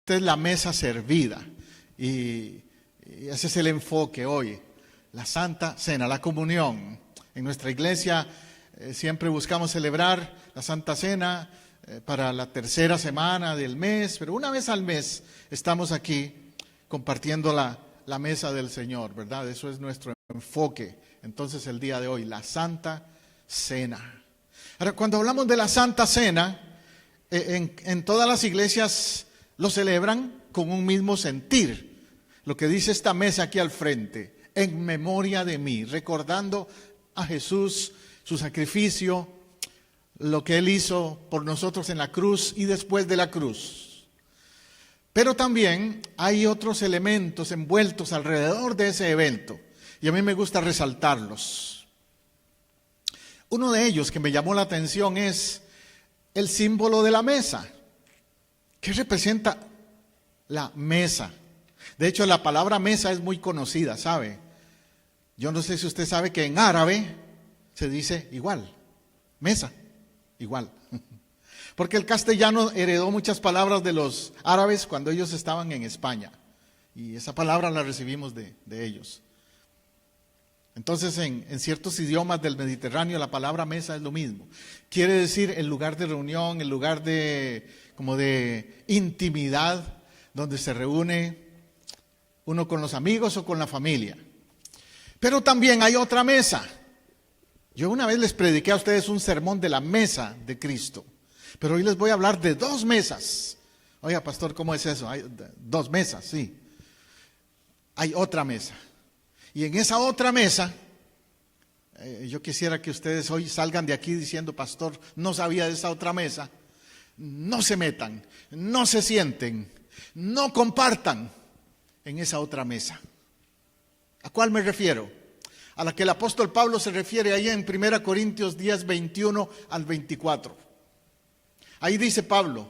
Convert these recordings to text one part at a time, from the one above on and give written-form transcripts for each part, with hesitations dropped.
Esta es la mesa servida. Y ese es el enfoque hoy. La Santa Cena, la comunión. En nuestra iglesia siempre buscamos celebrar la Santa Cena para la tercera semana del mes, pero una vez al mes estamos aquí compartiendo la mesa del Señor, ¿verdad? Eso es nuestro enfoque. Entonces el día de hoy, la Santa Cena. Ahora, cuando hablamos de la Santa Cena, en todas las iglesias lo celebran con un mismo sentir. Lo que dice esta mesa aquí al frente, en memoria de mí, recordando a Jesús, su sacrificio, lo que Él hizo por nosotros en la cruz y después de la cruz. Pero también hay otros elementos envueltos alrededor de ese evento, y a mí me gusta resaltarlos. Uno de ellos que me llamó la atención es el símbolo de la mesa. ¿Qué representa la mesa? De hecho, la palabra mesa es muy conocida, ¿sabe? Yo no sé si usted sabe que en árabe se dice igual, mesa, igual. Porque el castellano heredó muchas palabras de los árabes cuando ellos estaban en España. Y esa palabra la recibimos de ellos. Entonces, en ciertos idiomas del Mediterráneo, la palabra mesa es lo mismo. Quiere decir el lugar de reunión, el lugar como de intimidad, donde se reúne uno con los amigos o con la familia. Pero también hay otra mesa. Yo una vez les prediqué a ustedes un sermón de la mesa de Cristo, pero hoy les voy a hablar de dos mesas. Oiga, pastor, ¿cómo es eso? Hay dos mesas, sí. Hay otra mesa. Y en esa otra mesa, yo quisiera que ustedes hoy salgan de aquí diciendo, pastor, no sabía de esa otra mesa. No se metan, no se sienten, no compartan en esa otra mesa. ¿A cuál me refiero? A la que el apóstol Pablo se refiere ahí en 1 Corintios 10, 21 al 24. Ahí dice Pablo,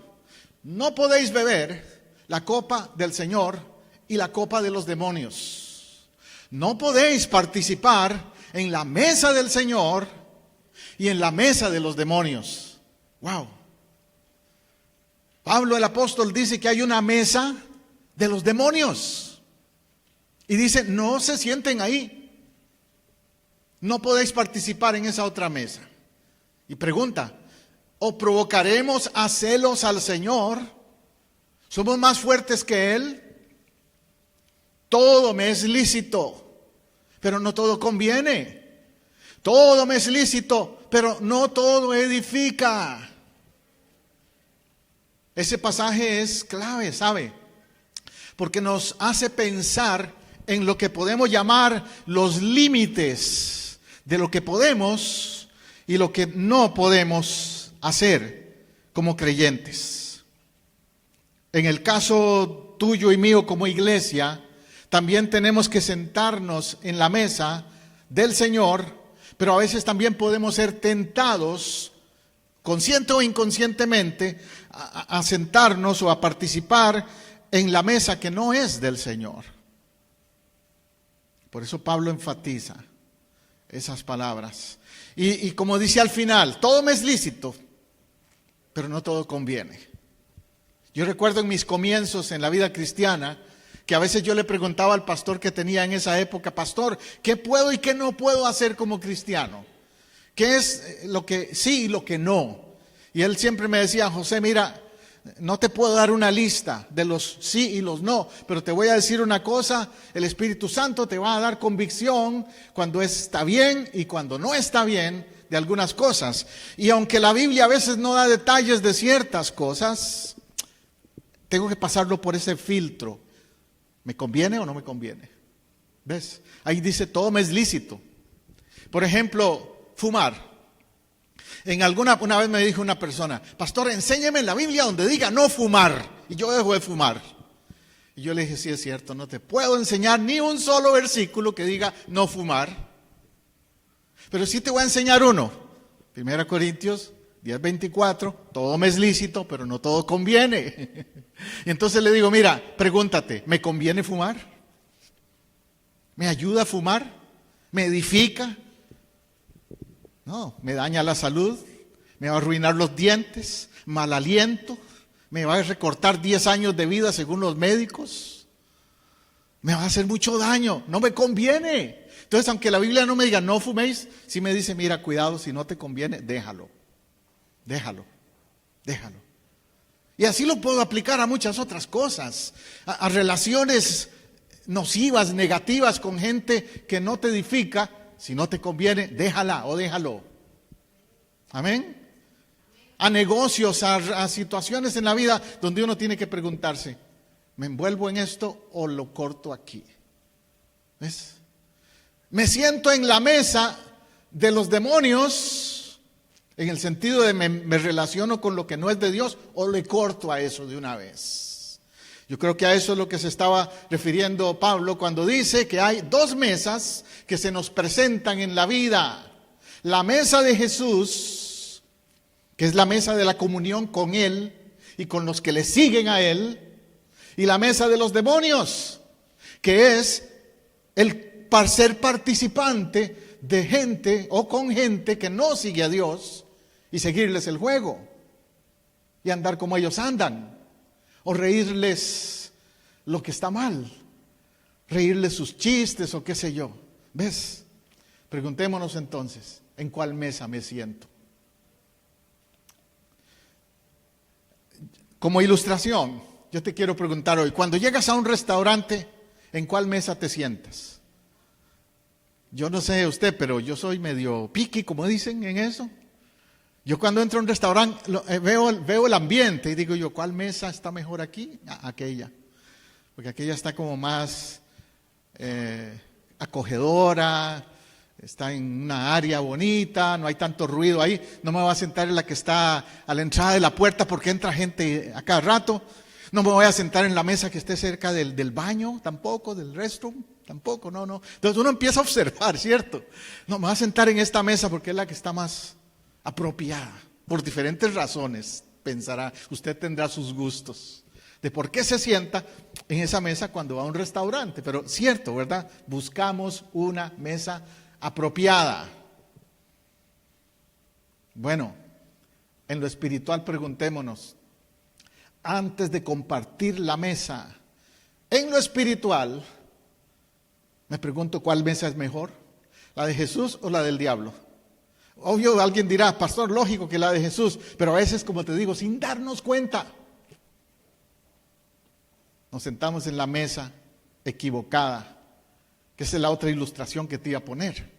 no podéis beber la copa del Señor y la copa de los demonios. No podéis participar en la mesa del Señor y en la mesa de los demonios. ¡Wow! Pablo el apóstol dice que hay una mesa de los demonios. Y dice, no se sienten ahí. No podéis participar en esa otra mesa. Y pregunta, ¿o provocaremos a celos al Señor? ¿Somos más fuertes que Él? Todo me es lícito, pero no todo conviene. Todo me es lícito, pero no todo edifica. Ese pasaje es clave, ¿sabe? Porque nos hace pensar en lo que podemos llamar los límites de lo que podemos y lo que no podemos hacer como creyentes. En el caso tuyo y mío como iglesia, también tenemos que sentarnos en la mesa del Señor, pero a veces también podemos ser tentados, consciente o inconscientemente, a sentarnos o a participar en la mesa que no es del Señor. Por eso Pablo enfatiza esas palabras. Y como dice al final, todo me es lícito, pero no todo conviene. Yo recuerdo en mis comienzos en la vida cristiana, que a veces yo le preguntaba al pastor que tenía en esa época, pastor, ¿qué puedo y qué no puedo hacer como cristiano? ¿Qué es lo que sí y lo que no? Y él siempre me decía, José, mira, no te puedo dar una lista de los sí y los no, pero te voy a decir una cosa, el Espíritu Santo te va a dar convicción cuando está bien y cuando no está bien de algunas cosas. Y aunque la Biblia a veces no da detalles de ciertas cosas, tengo que pasarlo por ese filtro. ¿Me conviene o no me conviene? ¿Ves? Ahí dice, todo me es lícito. Por ejemplo, fumar. Una vez me dijo una persona, pastor, enséñeme en la Biblia donde diga no fumar. Y yo dejo de fumar. Y yo le dije, sí es cierto, no te puedo enseñar ni un solo versículo que diga no fumar. Pero sí te voy a enseñar uno. 1 Corintios 10:24, todo me es lícito, pero no todo conviene. Y entonces le digo, mira, pregúntate, ¿me conviene fumar? ¿Me ayuda a fumar? ¿Me edifica? No, me daña la salud, me va a arruinar los dientes, mal aliento, me va a recortar 10 años de vida según los médicos, me va a hacer mucho daño, no me conviene. Entonces, aunque la Biblia no me diga no fuméis, sí me dice, mira, cuidado, si no te conviene, déjalo. Y así lo puedo aplicar a muchas otras cosas, a relaciones nocivas, negativas con gente que no te edifica. Si no te conviene, déjala o déjalo. Amén. A negocios, a situaciones en la vida donde uno tiene que preguntarse, ¿me envuelvo en esto o lo corto aquí? ¿Ves? Me siento en la mesa de los demonios, en el sentido de me relaciono con lo que no es de Dios, o le corto a eso de una vez. Yo creo que a eso es lo que se estaba refiriendo Pablo cuando dice que hay dos mesas que se nos presentan en la vida. La mesa de Jesús, que es la mesa de la comunión con Él y con los que le siguen a Él, y la mesa de los demonios, que es el ser participante de gente o con gente que no sigue a Dios y seguirles el juego y andar como ellos andan, o reírles lo que está mal, reírles sus chistes o qué sé yo. ¿Ves? Preguntémonos entonces, ¿en cuál mesa me siento? Como ilustración, yo te quiero preguntar hoy, cuando llegas a un restaurante, ¿en cuál mesa te sientas? Yo no sé usted, pero yo soy medio picky, como dicen en eso. Yo cuando entro a un restaurante veo el ambiente y digo yo, ¿cuál mesa está mejor aquí? Aquella. Porque aquella está como más acogedora, está en una área bonita, no hay tanto ruido ahí. No me voy a sentar en la que está a la entrada de la puerta porque entra gente a cada rato. No me voy a sentar en la mesa que esté cerca del baño, tampoco, del restroom, tampoco, no. Entonces uno empieza a observar, ¿cierto? No, me voy a sentar en esta mesa porque es la que está más apropiada. Por diferentes razones, pensará, usted tendrá sus gustos de por qué se sienta en esa mesa cuando va a un restaurante. Pero cierto, ¿verdad? Buscamos una mesa apropiada. Bueno, en lo espiritual preguntémonos, antes de compartir la mesa, en lo espiritual, me pregunto cuál mesa es mejor, la de Jesús o la del diablo. Obvio, alguien dirá, pastor, lógico que la de Jesús, pero a veces, como te digo, sin darnos cuenta, nos sentamos en la mesa equivocada, que esa es la otra ilustración que te iba a poner.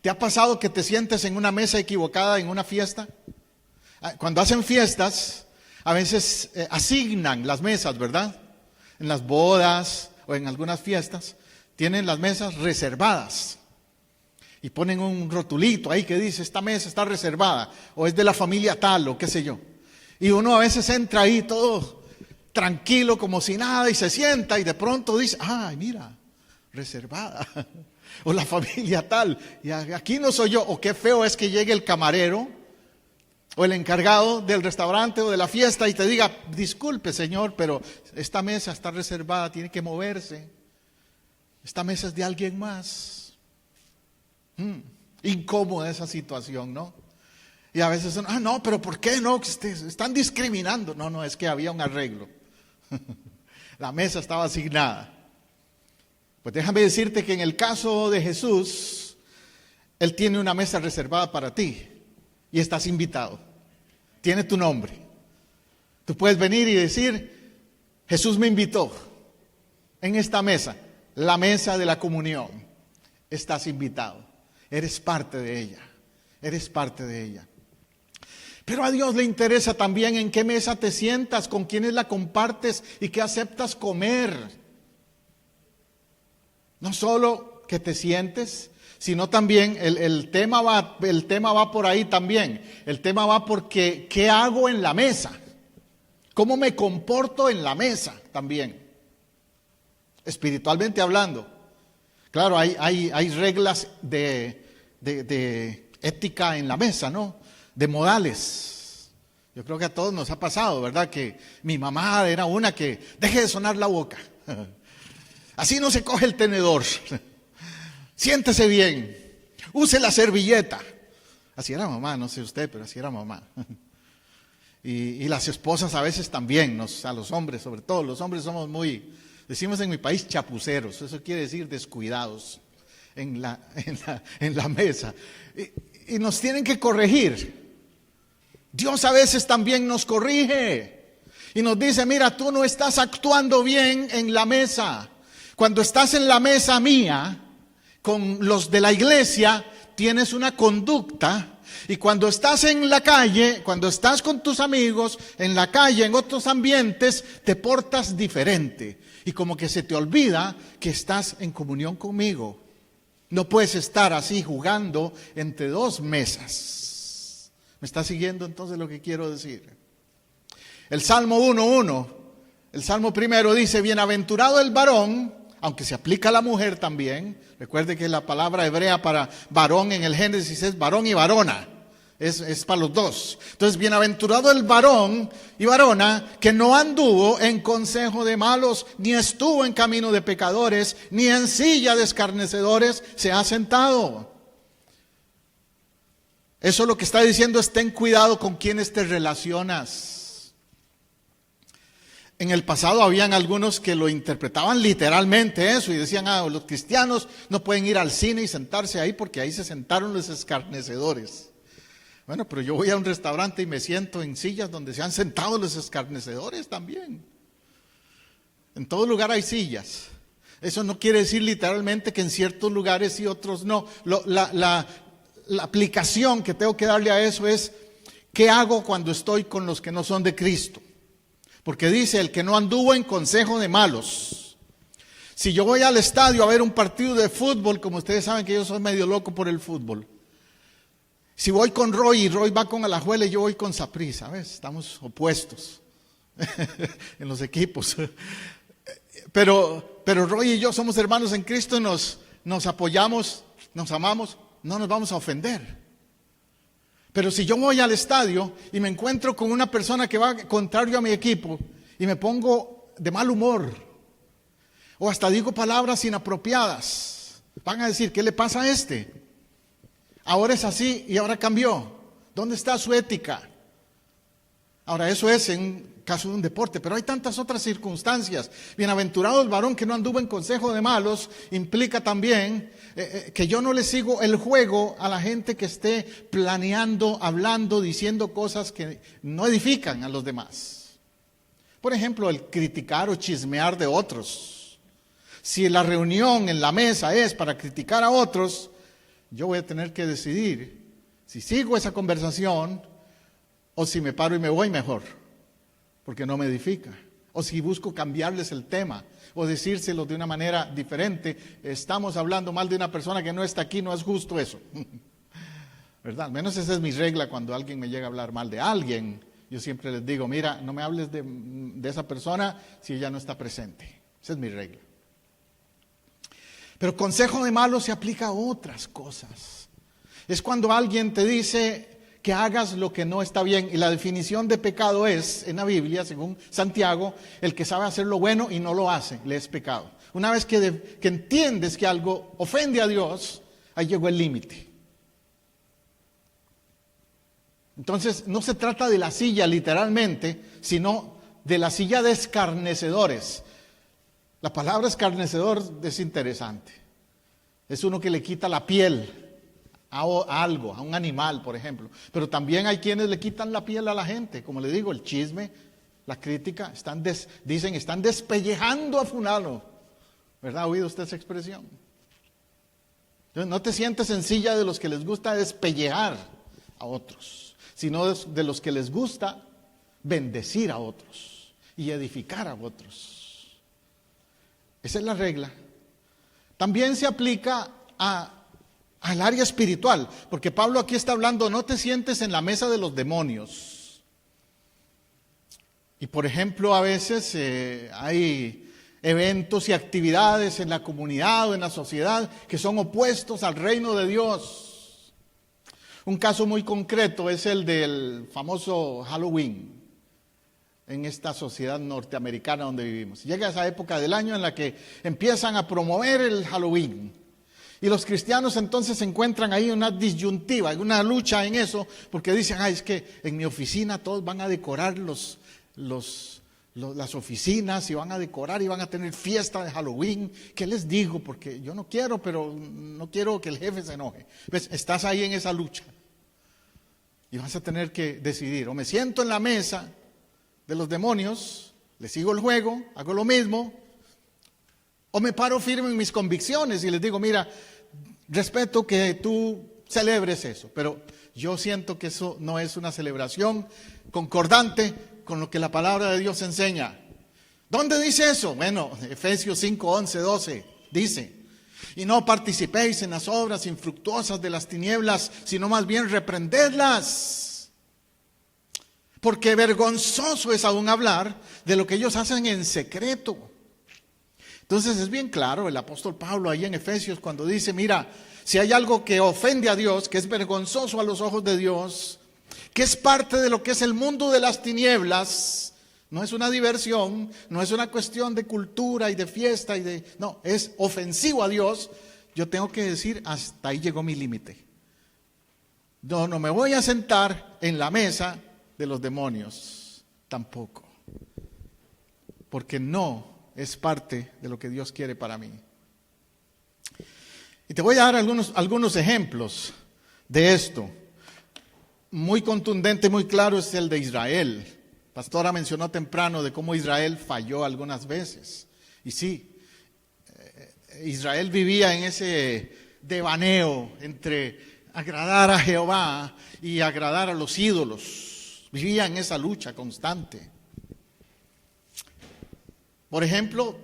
¿Te ha pasado que te sientes en una mesa equivocada en una fiesta? Cuando hacen fiestas, a veces asignan las mesas, ¿verdad? En las bodas o en algunas fiestas, tienen las mesas reservadas. Y ponen un rotulito ahí que dice, esta mesa está reservada, o es de la familia tal, o qué sé yo. Y uno a veces entra ahí todo tranquilo, como si nada, y se sienta, y de pronto dice, ay, mira, reservada, o la familia tal, y aquí no soy yo, o qué feo es que llegue el camarero, o el encargado del restaurante o de la fiesta, y te diga, disculpe señor, pero esta mesa está reservada, tiene que moverse, esta mesa es de alguien más. Incómoda esa situación, ¿no? Y a veces son, no, pero ¿por qué no? Están discriminando. No, es que había un arreglo. La mesa estaba asignada. Pues déjame decirte que en el caso de Jesús, Él tiene una mesa reservada para ti y estás invitado. Tiene tu nombre. Tú puedes venir y decir, Jesús me invitó en esta mesa, la mesa de la comunión. Estás invitado. Eres parte de ella, eres parte de ella. Pero a Dios le interesa también en qué mesa te sientas, con quiénes la compartes y qué aceptas comer. No solo que te sientes, sino también el tema va por ahí también. El tema va porque ¿qué hago en la mesa? ¿Cómo me comporto en la mesa también? Espiritualmente hablando. Claro, hay reglas de ética en la mesa, ¿no? De modales. Yo creo que a todos nos ha pasado, ¿verdad? Que mi mamá era una que deje de sonar la boca. Así no se coge el tenedor. Siéntese bien. Use la servilleta. Así era mamá, no sé usted, pero así era mamá. Y las esposas a veces también, a los hombres sobre todo, los hombres somos muy, decimos en mi país, chapuceros, eso quiere decir descuidados en la mesa. Y nos tienen que corregir. Dios a veces también nos corrige y nos dice, mira, tú no estás actuando bien en la mesa. Cuando estás en la mesa mía, con los de la iglesia, tienes una conducta. Y cuando estás en la calle, cuando estás con tus amigos, en la calle, en otros ambientes, te portas diferente. Y como que se te olvida que estás en comunión conmigo. No puedes estar así jugando entre dos mesas. ¿Me está siguiendo entonces lo que quiero decir? El Salmo 1:1, el Salmo primero dice, bienaventurado el varón, aunque se aplica a la mujer también. Recuerde que la palabra hebrea para varón en el Génesis es varón y varona. Es para los dos. Entonces, bienaventurado el varón y varona que no anduvo en consejo de malos, ni estuvo en camino de pecadores, ni en silla de escarnecedores se ha sentado. Eso lo que está diciendo es ten cuidado con quienes te relacionas. En el pasado habían algunos que lo interpretaban literalmente eso y decían, los cristianos no pueden ir al cine y sentarse ahí porque ahí se sentaron los escarnecedores. Bueno, pero yo voy a un restaurante y me siento en sillas donde se han sentado los escarnecedores también. En todo lugar hay sillas. Eso no quiere decir literalmente que en ciertos lugares sí, otros no. La aplicación que tengo que darle a eso es, ¿qué hago cuando estoy con los que no son de Cristo? Porque dice, el que no anduvo en consejo de malos. Si yo voy al estadio a ver un partido de fútbol, como ustedes saben que yo soy medio loco por el fútbol. Si voy con Roy y Roy va con Alajuela y yo voy con Saprissa, ¿sabes? Estamos opuestos en los equipos. Pero Roy y yo somos hermanos en Cristo, nos apoyamos, nos amamos, no nos vamos a ofender. Pero si yo voy al estadio y me encuentro con una persona que va contrario a mi equipo y me pongo de mal humor o hasta digo palabras inapropiadas, van a decir, ¿qué le pasa a este? Ahora es así y ahora cambió. ¿Dónde está su ética? Ahora eso es en caso de un deporte, pero hay tantas otras circunstancias. Bienaventurado el varón que no anduvo en consejo de malos, implica también que yo no le sigo el juego a la gente que esté planeando, hablando, diciendo cosas que no edifican a los demás. Por ejemplo, el criticar o chismear de otros. Si la reunión en la mesa es para criticar a otros, yo voy a tener que decidir si sigo esa conversación o si me paro y me voy mejor, porque no me edifica. O si busco cambiarles el tema o decírselo de una manera diferente. Estamos hablando mal de una persona que no está aquí, no es justo eso. ¿Verdad? Al menos esa es mi regla cuando alguien me llega a hablar mal de alguien. Yo siempre les digo, mira, no me hables de esa persona si ella no está presente. Esa es mi regla. Pero consejo de malos se aplica a otras cosas. Es cuando alguien te dice que hagas lo que no está bien. Y la definición de pecado es, en la Biblia, según Santiago, el que sabe hacer lo bueno y no lo hace, le es pecado. Una vez que entiendes que algo ofende a Dios, ahí llegó el límite. Entonces, no se trata de la silla literalmente, sino de la silla de escarnecedores. La palabra escarnecedor es interesante. Es uno que le quita la piel a algo, a un animal, por ejemplo. Pero también hay quienes le quitan la piel a la gente. Como le digo, el chisme, la crítica, están despellejando a fulano. ¿Verdad? ¿Ha oído usted esa expresión? Entonces, no te sientes en silla de los que les gusta despellejar a otros, sino de los que les gusta bendecir a otros y edificar a otros. Esa es la regla. También se aplica al área espiritual, porque Pablo aquí está hablando, no te sientes en la mesa de los demonios. Y por ejemplo, a veces hay eventos y actividades en la comunidad o en la sociedad que son opuestos al reino de Dios. Un caso muy concreto es el del famoso Halloween en esta sociedad norteamericana donde vivimos. Llega esa época del año en la que empiezan a promover el Halloween. Y los cristianos entonces se encuentran ahí una disyuntiva, una lucha en eso, porque dicen, es que en mi oficina todos van a decorar las oficinas y van a decorar y van a tener fiesta de Halloween. ¿Qué les digo? Porque yo no quiero, pero no quiero que el jefe se enoje. ¿Ves? Estás ahí en esa lucha y vas a tener que decidir, o me siento en la mesa de los demonios, le sigo el juego, hago lo mismo, o me paro firme en mis convicciones y les digo, mira, respeto que tú celebres eso, pero yo siento que eso no es una celebración concordante con lo que la palabra de Dios enseña. ¿Dónde dice eso? Bueno, Efesios 5, 11, 12 dice, y no participéis en las obras infructuosas de las tinieblas, sino más bien reprendedlas. Porque vergonzoso es aún hablar de lo que ellos hacen en secreto. Entonces es bien claro el apóstol Pablo ahí en Efesios cuando dice, mira, si hay algo que ofende a Dios, que es vergonzoso a los ojos de Dios, que es parte de lo que es el mundo de las tinieblas, no es una diversión, no es una cuestión de cultura y de fiesta no, es ofensivo a Dios, yo tengo que decir, hasta ahí llegó mi límite. No me voy a sentar en la mesa de los demonios, tampoco, porque no es parte de lo que Dios quiere para mí. Y te voy a dar algunos ejemplos de esto. Muy contundente, muy claro es el de Israel. Pastora mencionó temprano de cómo Israel falló algunas veces. Y sí, Israel vivía en ese devaneo entre agradar a Jehová y agradar a los ídolos. Vivía en esa lucha constante. Por ejemplo,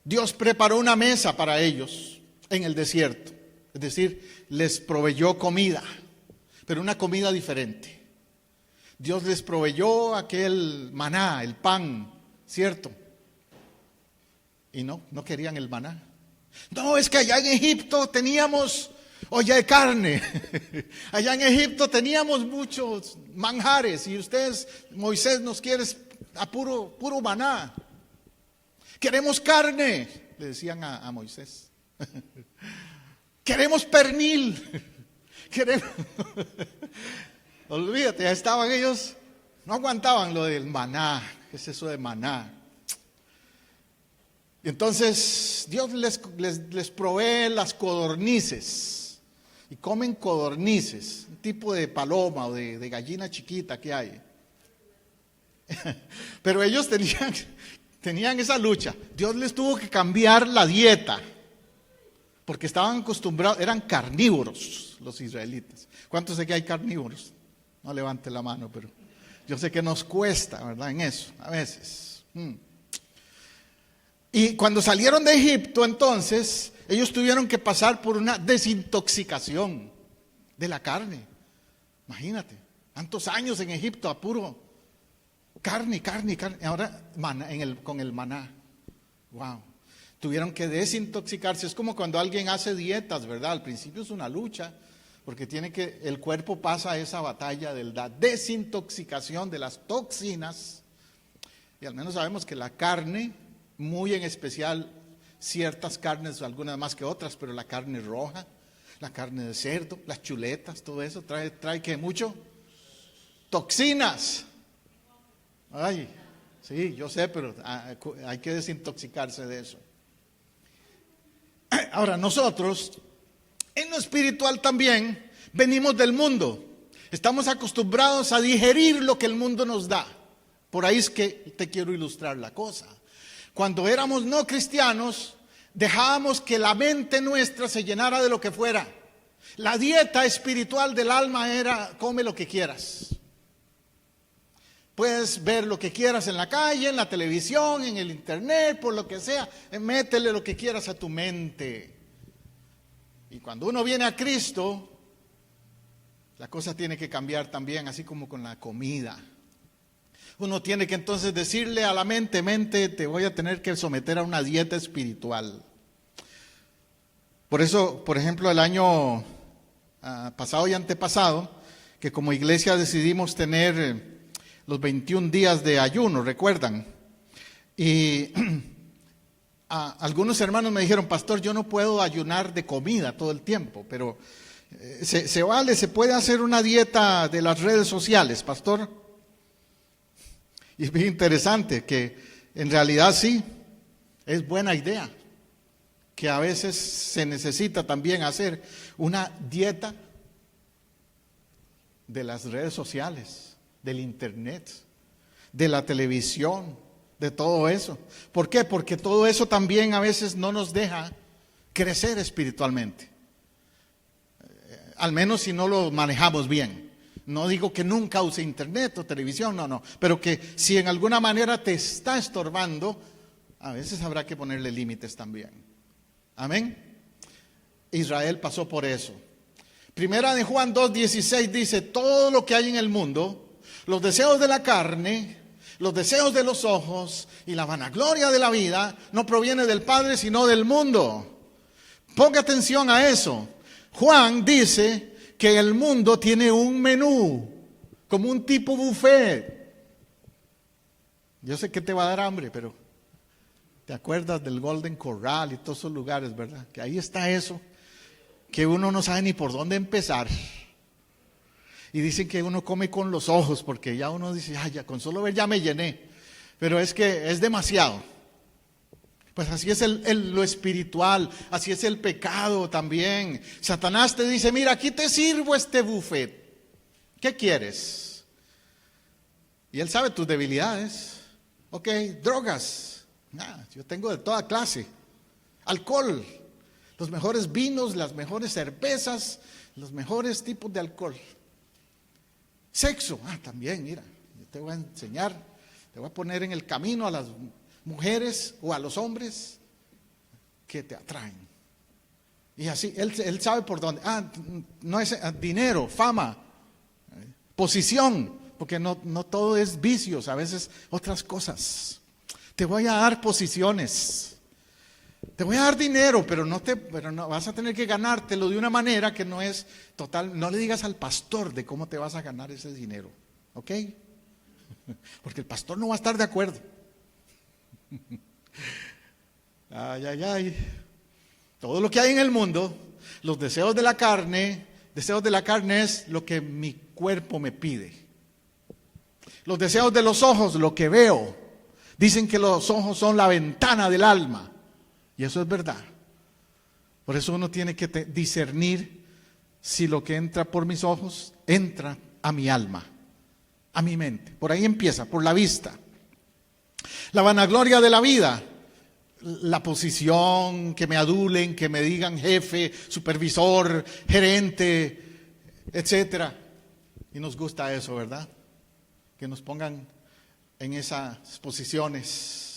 Dios preparó una mesa para ellos en el desierto. Es decir, les proveyó comida, pero una comida diferente. Dios les proveyó aquel maná, el pan, ¿cierto? Y no querían el maná. No, es que allá en Egipto teníamos olla de carne. Allá en Egipto teníamos muchos manjares y Moisés nos quiere a puro maná. Queremos carne, le decían a Moisés. Queremos pernil. Olvídate, ya estaban ellos, no aguantaban lo del maná. ¿Qué es eso de maná? Y entonces Dios les provee las codornices. Y comen codornices, un tipo de paloma o de gallina chiquita que hay. Pero ellos tenían esa lucha. Dios les tuvo que cambiar la dieta, porque estaban acostumbrados, eran carnívoros los israelitas. ¿Cuántos sé que hay carnívoros? No levante la mano, pero yo sé que nos cuesta, ¿verdad? En eso, a veces. Y cuando salieron de Egipto, entonces, ellos tuvieron que pasar por una desintoxicación de la carne. Imagínate, tantos años en Egipto a puro carne. Ahora con el maná. Wow. Tuvieron que desintoxicarse. Es como cuando alguien hace dietas, ¿verdad? Al principio es una lucha, porque el cuerpo pasa esa batalla de la desintoxicación de las toxinas. Y al menos sabemos que la carne, muy en especial ciertas carnes, algunas más que otras, pero la carne roja, la carne de cerdo, las chuletas, todo eso trae que mucho toxinas. Ay, sí, yo sé, pero hay que desintoxicarse de eso. Ahora, nosotros, en lo espiritual también, venimos del mundo. Estamos acostumbrados a digerir lo que el mundo nos da. Por ahí es que te quiero ilustrar la cosa. Cuando éramos no cristianos, dejábamos que la mente nuestra se llenara de lo que fuera. La dieta espiritual del alma era: come lo que quieras. Puedes ver lo que quieras en la calle, en la televisión, en el internet, por lo que sea. Métele lo que quieras a tu mente. Y cuando uno viene a Cristo, la cosa tiene que cambiar también, así como con la comida. Uno tiene que entonces decirle a la mente, te voy a tener que someter a una dieta espiritual. Por eso, por ejemplo, el año pasado y antepasado, que como iglesia decidimos tener los 21 días de ayuno, ¿recuerdan? Y Algunos hermanos me dijeron, pastor, yo no puedo ayunar de comida todo el tiempo, pero se vale, se puede hacer una dieta de las redes sociales, pastor. Y es bien interesante que en realidad sí, es buena idea, que a veces se necesita también hacer una dieta de las redes sociales, del internet, de la televisión, de todo eso. ¿Por qué? Porque todo eso también a veces no nos deja crecer espiritualmente. Al menos si no lo manejamos bien. No digo que nunca use internet o televisión, no. Pero que si en alguna manera te está estorbando, a veces habrá que ponerle límites también. Amén. Israel pasó por eso. Primera de Juan 2:16 dice, todo lo que hay en el mundo, los deseos de la carne, los deseos de los ojos y la vanagloria de la vida, no proviene del Padre sino del mundo. Ponga atención a eso. Juan dice que el mundo tiene un menú, como un tipo buffet. Yo sé que te va a dar hambre, pero te acuerdas del Golden Corral y todos esos lugares, ¿verdad? Que ahí está eso, que uno no sabe ni por dónde empezar. Y dicen que uno come con los ojos, porque ya uno dice, ay, ya con solo ver ya me llené. Pero es que es demasiado. Pues así es lo espiritual, así es el pecado también. Satanás te dice, mira, aquí te sirvo este buffet. ¿Qué quieres? Y él sabe tus debilidades. Ok, drogas. Yo tengo de toda clase. Alcohol. Los mejores vinos, las mejores cervezas, los mejores tipos de alcohol. Sexo, también, mira, yo te voy a enseñar, te voy a poner en el camino a las mujeres o a los hombres que te atraen. Y así, él sabe por dónde. No es dinero, fama, posición, porque no todo es vicios, a veces otras cosas. Te voy a dar posiciones. Te voy a dar dinero, pero no vas a tener que ganártelo de una manera que no es total. No le digas al pastor de cómo te vas a ganar ese dinero, ¿ok? Porque el pastor no va a estar de acuerdo. Ay. Todo lo que hay en el mundo, los deseos de la carne es lo que mi cuerpo me pide. Los deseos de los ojos, lo que veo. Dicen que los ojos son la ventana del alma. Y eso es verdad. Por eso uno tiene que discernir si lo que entra por mis ojos entra a mi alma, a mi mente. Por ahí empieza, por la vista. La vanagloria de la vida, la posición, que me adulen, que me digan jefe, supervisor, gerente, etcétera. Y nos gusta eso, ¿verdad? Que nos pongan en esas posiciones.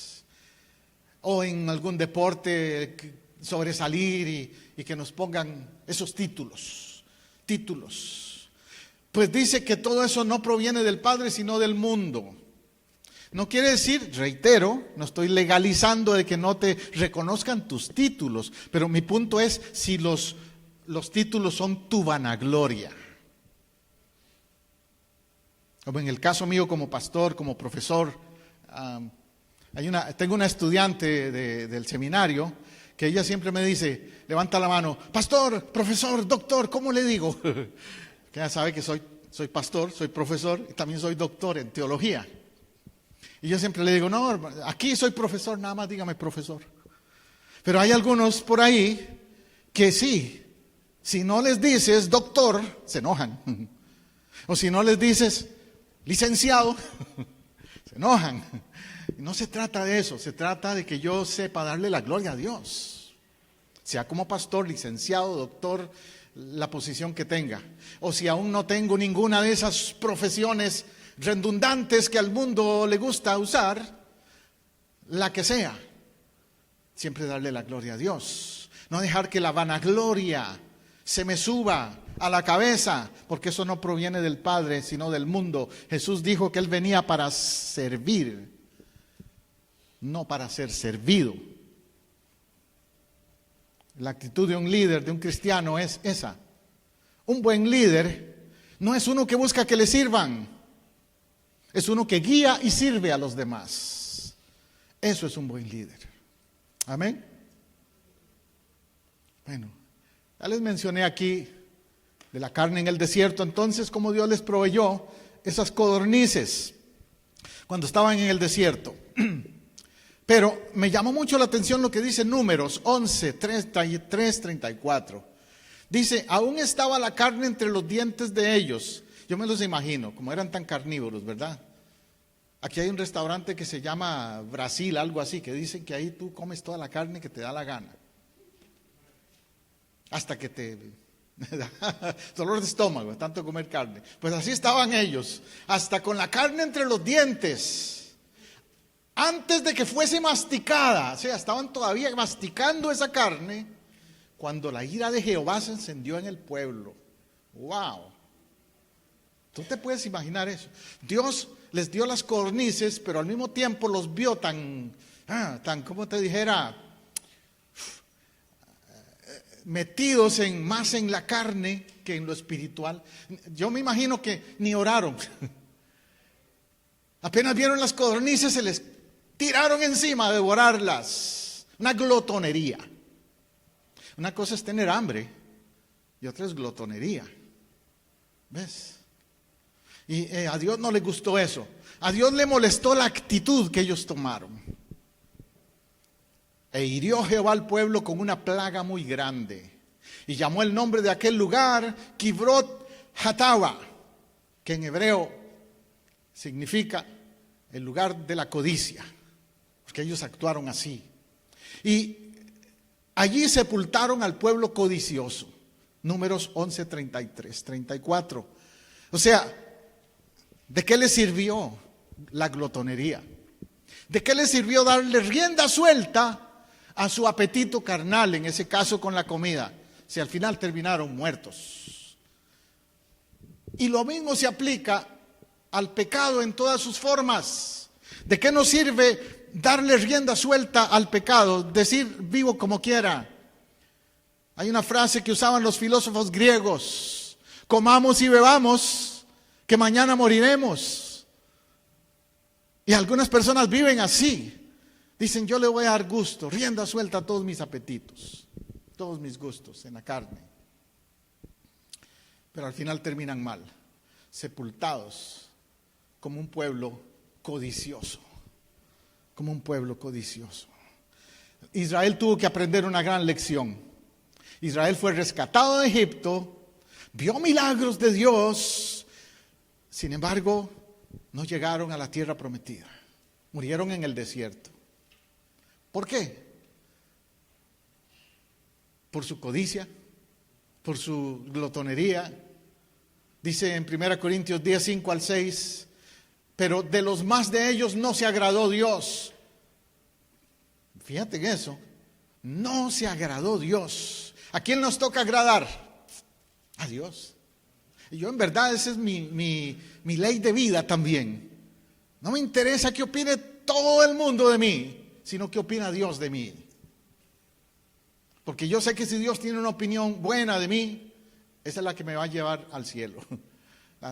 O en algún deporte sobresalir y que nos pongan esos títulos. Pues dice que todo eso no proviene del Padre sino del mundo. No quiere decir, reitero, no estoy legalizando de que no te reconozcan tus títulos, pero mi punto es si los títulos son tu vanagloria. Como en el caso mío como pastor, como profesor, tengo una estudiante del seminario que ella siempre me dice, levanta la mano, pastor, profesor, doctor, ¿cómo le digo? Que ella sabe que soy pastor, soy profesor y también soy doctor en teología. Y yo siempre le digo, no, aquí soy profesor, nada más dígame profesor. Pero hay algunos por ahí que sí, si no les dices doctor, se enojan. O si no les dices licenciado, se enojan. No se trata de eso, se trata de que yo sepa darle la gloria a Dios. Sea como pastor, licenciado, doctor, la posición que tenga. O si aún no tengo ninguna de esas profesiones redundantes que al mundo le gusta usar, la que sea, siempre darle la gloria a Dios. No dejar que la vanagloria se me suba a la cabeza, porque eso no proviene del Padre, sino del mundo. Jesús dijo que Él venía para servir, no para ser servido. La actitud de un líder, de un cristiano, es esa. Un buen líder no es uno que busca que le sirvan, es uno que guía y sirve a los demás. Eso es un buen líder. Amén. Bueno, ya les mencioné aquí de la carne en el desierto, entonces cómo Dios les proveyó esas codornices cuando estaban en el desierto. Pero me llamó mucho la atención lo que dice Números 11, 33, 34. Dice, aún estaba la carne entre los dientes de ellos. Yo me los imagino, como eran tan carnívoros, ¿verdad? Aquí hay un restaurante que se llama Brasil, algo así, que dicen que ahí tú comes toda la carne que te da la gana. Hasta que te da dolor de estómago, tanto comer carne. Pues así estaban ellos, hasta con la carne entre los dientes. Antes de que fuese masticada, o sea, estaban todavía masticando esa carne, cuando la ira de Jehová se encendió en el pueblo. ¡Wow! ¿Tú te puedes imaginar eso? Dios les dio las codornices, pero al mismo tiempo los vio tan, como te dijera, metidos más en la carne que en lo espiritual. Yo me imagino que ni oraron. Apenas vieron las codornices, se les tiraron encima a devorarlas. Una glotonería. Una cosa es tener hambre y otra es glotonería. ¿Ves? Y a Dios no le gustó eso. A Dios le molestó la actitud que ellos tomaron. E hirió Jehová al pueblo con una plaga muy grande. Y llamó el nombre de aquel lugar Kibrot Hatava, que en hebreo significa el lugar de la codicia. Porque ellos actuaron así. Y allí sepultaron al pueblo codicioso. Números 11, 33, 34. O sea, ¿de qué le sirvió la glotonería? ¿De qué le sirvió darle rienda suelta a su apetito carnal, en ese caso con la comida, si al final terminaron muertos? Y lo mismo se aplica al pecado en todas sus formas. ¿De qué nos sirve darle rienda suelta al pecado? Decir vivo como quiera. Hay una frase que usaban los filósofos griegos: comamos y bebamos, que mañana moriremos. Y algunas personas viven así. Dicen, yo le voy a dar gusto, rienda suelta a todos mis apetitos, todos mis gustos en la carne. Pero al final terminan mal, sepultados como un pueblo codicioso, como un pueblo codicioso. Israel tuvo que aprender una gran lección. Israel fue rescatado de Egipto, vio milagros de Dios, sin embargo, no llegaron a la tierra prometida, murieron en el desierto. ¿Por qué? Por su codicia, por su glotonería. Dice en 1 Corintios 10, 5 al 6, pero de los más de ellos no se agradó Dios. Fíjate en eso, no se agradó Dios. ¿A quién nos toca agradar? A Dios. Y yo en verdad esa es mi ley de vida también. No me interesa qué opine todo el mundo de mí, sino qué opina Dios de mí. Porque yo sé que si Dios tiene una opinión buena de mí, esa es la que me va a llevar al cielo.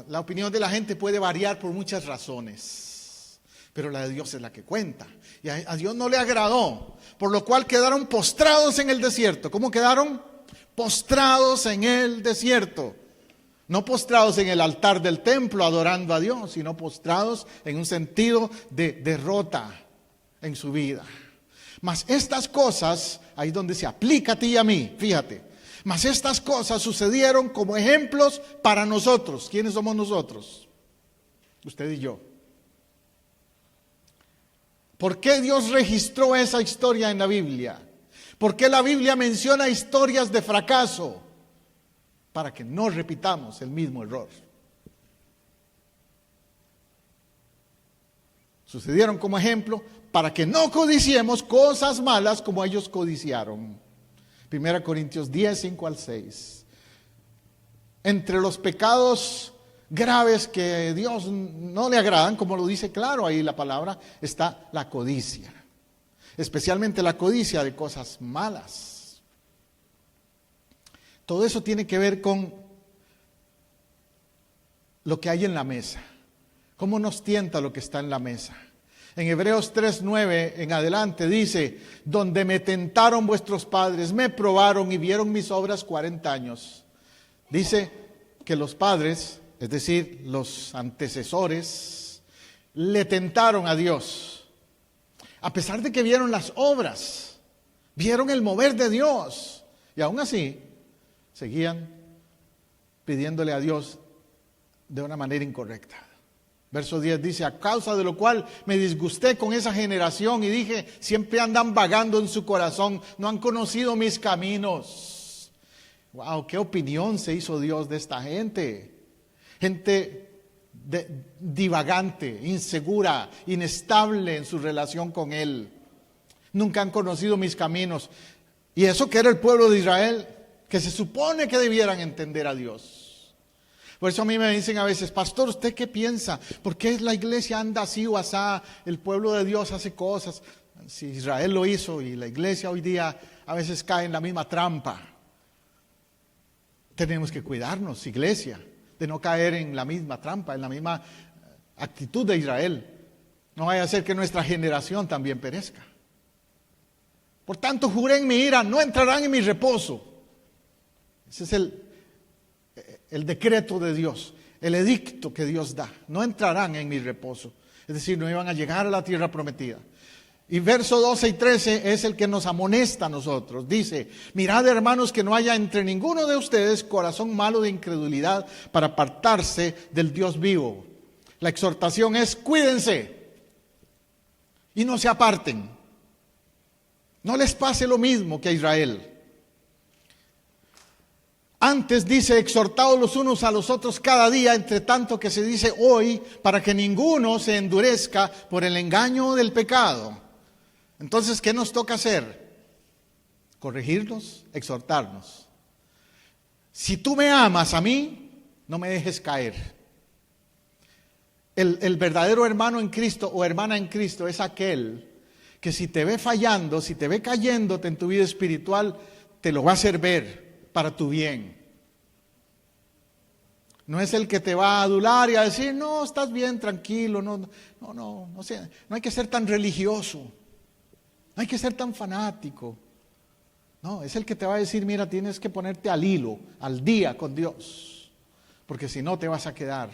La opinión de la gente puede variar por muchas razones, pero la de Dios es la que cuenta. Y a Dios no le agradó, por lo cual quedaron postrados en el desierto. ¿Cómo quedaron? Postrados en el desierto. No postrados en el altar del templo adorando a Dios, sino postrados en un sentido de derrota en su vida. Mas estas cosas, ahí donde se aplica a ti y a mí, fíjate, mas estas cosas sucedieron como ejemplos para nosotros. ¿Quiénes somos nosotros? Usted y yo. ¿Por qué Dios registró esa historia en la Biblia? ¿Por qué la Biblia menciona historias de fracaso? Para que no repitamos el mismo error. Sucedieron como ejemplo para que no codiciemos cosas malas como ellos codiciaron. 1 Corintios 10, 5 al 6. Entre los pecados graves que a Dios no le agradan, como lo dice claro ahí la palabra, está la codicia. Especialmente la codicia de cosas malas. Todo eso tiene que ver con lo que hay en la mesa. ¿Cómo nos tienta lo que está en la mesa? En Hebreos 3:9 en adelante dice, donde me tentaron vuestros padres, me probaron y vieron mis obras 40 años. Dice que los padres, es decir, los antecesores, le tentaron a Dios. A pesar de que vieron las obras, vieron el mover de Dios. Y aún así, seguían pidiéndole a Dios de una manera incorrecta. Verso 10 dice, a causa de lo cual me disgusté con esa generación y dije, siempre andan vagando en su corazón, no han conocido mis caminos. Wow, qué opinión se hizo Dios de esta gente. Gente divagante, insegura, inestable en su relación con Él. Nunca han conocido mis caminos. Y eso que era el pueblo de Israel, que se supone que debieran entender a Dios. Por eso a mí me dicen a veces, pastor, ¿usted qué piensa? ¿Por qué la iglesia anda así o asá? El pueblo de Dios hace cosas. Si Israel lo hizo y la iglesia hoy día a veces cae en la misma trampa. Tenemos que cuidarnos, iglesia, de no caer en la misma trampa, en la misma actitud de Israel. No vaya a ser que nuestra generación también perezca. Por tanto, juré en mi ira, no entrarán en mi reposo. Ese es el decreto de Dios, el edicto que Dios da. No entrarán en mi reposo. Es decir, no iban a llegar a la tierra prometida. Y verso 12 y 13 es el que nos amonesta a nosotros. Dice, mirad hermanos que no haya entre ninguno de ustedes corazón malo de incredulidad para apartarse del Dios vivo. La exhortación es, cuídense y no se aparten. No les pase lo mismo que a Israel. Antes dice, exhortaos los unos a los otros cada día, entre tanto que se dice hoy, para que ninguno se endurezca por el engaño del pecado. Entonces, ¿qué nos toca hacer? Corregirnos, exhortarnos. Si tú me amas a mí, no me dejes caer. El verdadero hermano en Cristo o hermana en Cristo es aquel que si te ve fallando, si te ve cayéndote en tu vida espiritual, te lo va a hacer ver para tu bien. No es el que te va a adular y a decir, no, estás bien, tranquilo, no hay que ser tan religioso, no hay que ser tan fanático. No, es el que te va a decir, mira, tienes que ponerte al hilo, al día con Dios, porque si no te vas a quedar.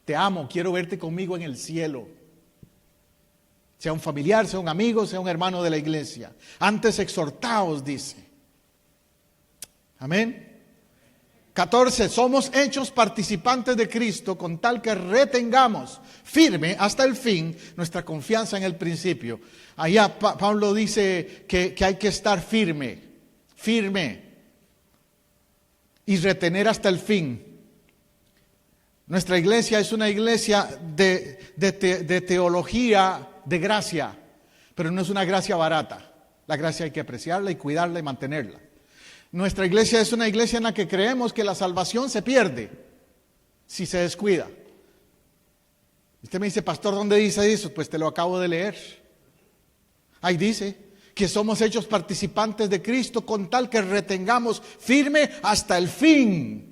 Te amo, quiero verte conmigo en el cielo. Sea un familiar, sea un amigo, sea un hermano de la iglesia. Antes exhortaos, dice. Amén. 14. Somos hechos participantes de Cristo con tal que retengamos firme hasta el fin nuestra confianza en el principio. Allá Pablo dice que hay que estar firme y retener hasta el fin. Nuestra iglesia es una iglesia de teología de gracia, pero no es una gracia barata. La gracia hay que apreciarla y cuidarla y mantenerla. Nuestra iglesia es una iglesia en la que creemos que la salvación se pierde si se descuida. Usted me dice, pastor, ¿dónde dice eso? Pues te lo acabo de leer. Ahí dice que somos hechos participantes de Cristo con tal que retengamos firme hasta el fin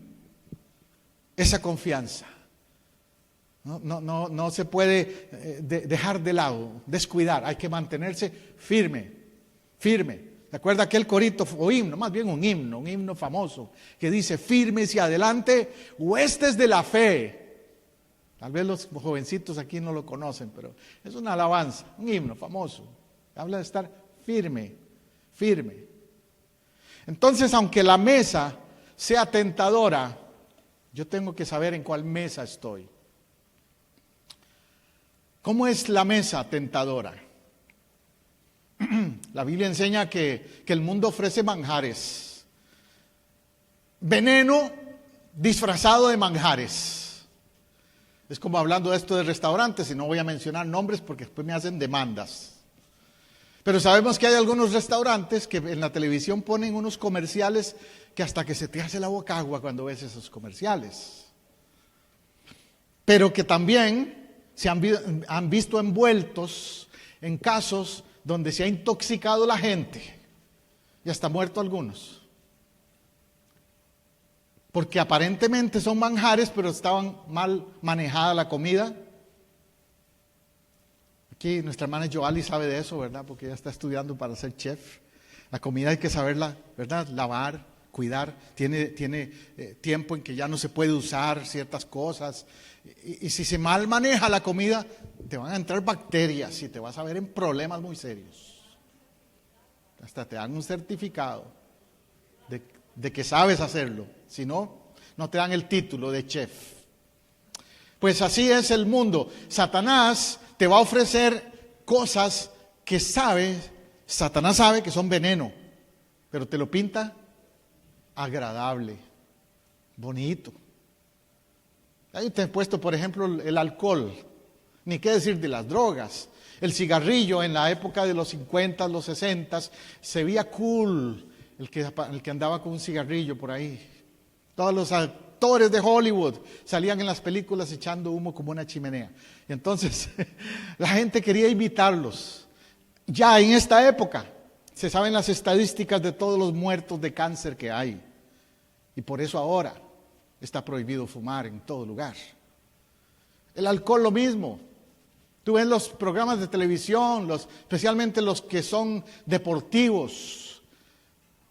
esa confianza. No se puede dejar de lado, descuidar. Hay que mantenerse firme. ¿Te acuerdas aquel corito o himno? Más bien un himno famoso que dice, firmes y adelante, huestes de la fe. Tal vez los jovencitos aquí no lo conocen, pero es una alabanza, un himno famoso. Habla de estar firme. Entonces, aunque la mesa sea tentadora, yo tengo que saber en cuál mesa estoy. ¿Cómo es la mesa tentadora? La Biblia enseña que el mundo ofrece manjares. Veneno disfrazado de manjares. Es como hablando de esto de restaurantes, y no voy a mencionar nombres porque después me hacen demandas. Pero sabemos que hay algunos restaurantes que en la televisión ponen unos comerciales que hasta que se te hace la boca agua cuando ves esos comerciales. Pero que también se han visto envueltos en casos donde se ha intoxicado la gente y hasta muerto algunos. Porque aparentemente son manjares, pero estaban mal manejada la comida. Aquí nuestra hermana Joali sabe de eso, ¿verdad? Porque ella está estudiando para ser chef. La comida hay que saberla, ¿verdad? Lavar, cuidar. Tiene tiempo en que ya no se puede usar ciertas cosas. Y si se mal maneja la comida, te van a entrar bacterias y te vas a ver en problemas muy serios. Hasta te dan un certificado de que sabes hacerlo. Si no, no te dan el título de chef. Pues así es el mundo. Satanás te va a ofrecer cosas que Satanás sabe que son veneno, pero te lo pinta agradable, bonito. Ahí te he puesto, por ejemplo, el alcohol, ni qué decir de las drogas. El cigarrillo en la época de los 50, los 60, se veía cool el que andaba con un cigarrillo por ahí. Todos los actores de Hollywood salían en las películas echando humo como una chimenea. Y entonces la gente quería imitarlos. Ya en esta época se saben las estadísticas de todos los muertos de cáncer que hay. Y por eso ahora está prohibido fumar en todo lugar. El alcohol lo mismo. Tú ves los programas de televisión, especialmente los que son deportivos.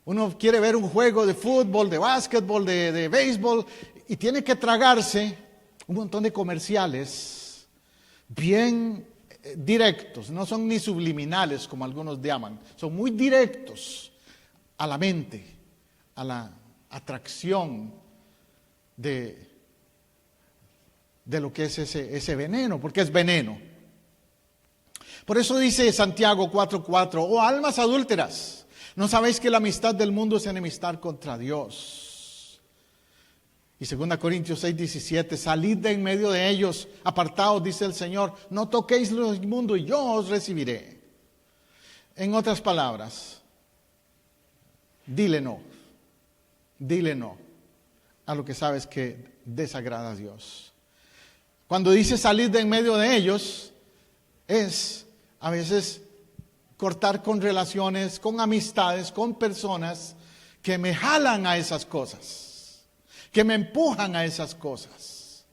Uno quiere ver un juego de fútbol, de básquetbol, de béisbol, y tiene que tragarse un montón de comerciales bien directos. No son ni subliminales como algunos llaman. Son muy directos a la mente, a la atracción de lo que es ese veneno, porque es veneno. Por eso dice Santiago 4:4, oh almas adúlteras, ¿no sabéis que la amistad del mundo es enemistad contra Dios? Y 2 Corintios 6:17, salid de en medio de ellos, apartaos, dice el Señor, no toquéis lo inmundo y yo os recibiré. En otras palabras, dile no a lo que sabes que desagrada a Dios. Cuando dice salir de en medio de ellos, es a veces cortar con relaciones, con amistades, con personas que me jalan a esas cosas, que me empujan a esas cosas.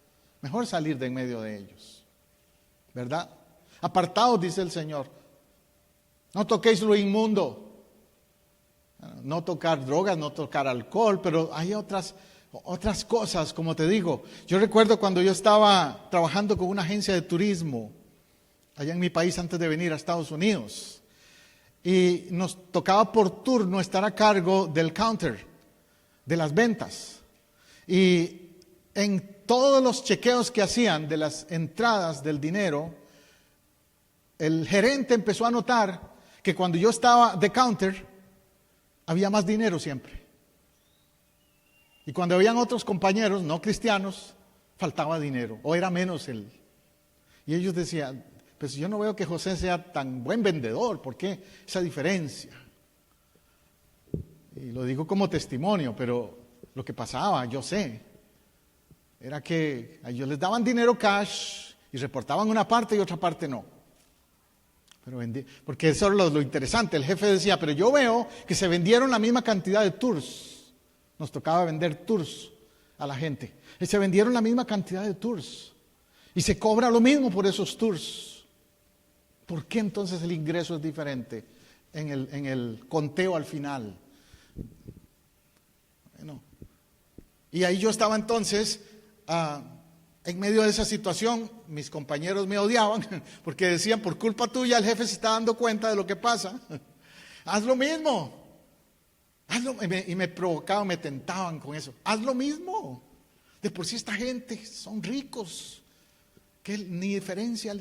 Mejor salir de en medio de ellos, ¿verdad? Apartaos, dice el Señor. No toquéis lo inmundo. No tocar drogas, no tocar alcohol, pero hay otras cosas, como te digo. Yo recuerdo cuando yo estaba trabajando con una agencia de turismo allá en mi país antes de venir a Estados Unidos. Y nos tocaba por turno estar a cargo del counter, de las ventas. Y en todos los chequeos que hacían de las entradas del dinero, el gerente empezó a notar que cuando yo estaba de counter, había más dinero siempre. Y cuando habían otros compañeros no cristianos, faltaba dinero, o era menos él. Y ellos decían, pues yo no veo que José sea tan buen vendedor, ¿por qué esa diferencia? Y lo digo como testimonio, pero lo que pasaba, yo sé, era que a ellos les daban dinero cash y reportaban una parte y otra parte no. Pero porque eso es lo interesante, el jefe decía, pero yo veo que se vendieron la misma cantidad de tours. Nos tocaba vender tours a la gente. Y se vendieron la misma cantidad de tours. Y se cobra lo mismo por esos tours. ¿Por qué entonces el ingreso es diferente en el conteo al final? Bueno, y ahí yo estaba entonces, en medio de esa situación, mis compañeros me odiaban porque decían, por culpa tuya el jefe se está dando cuenta de lo que pasa. Haz lo mismo. Y me provocaban, me tentaban con eso. Haz lo mismo. De por sí esta gente son ricos. Que ni diferencia,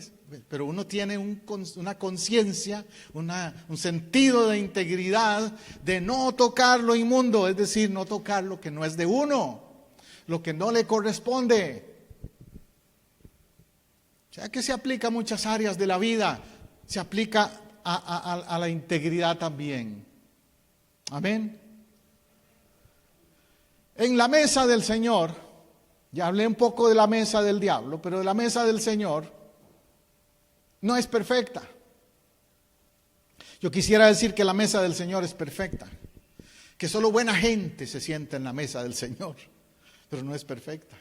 pero uno tiene una conciencia, un sentido de integridad, de no tocar lo inmundo, es decir, no tocar lo que no es de uno, lo que no le corresponde. Ya que se aplica a muchas áreas de la vida, se aplica a la integridad también. Amén. En la mesa del Señor, ya hablé un poco de la mesa del diablo, pero la mesa del Señor no es perfecta. Yo quisiera decir que la mesa del Señor es perfecta, que solo buena gente se sienta en la mesa del Señor, pero no es perfecta.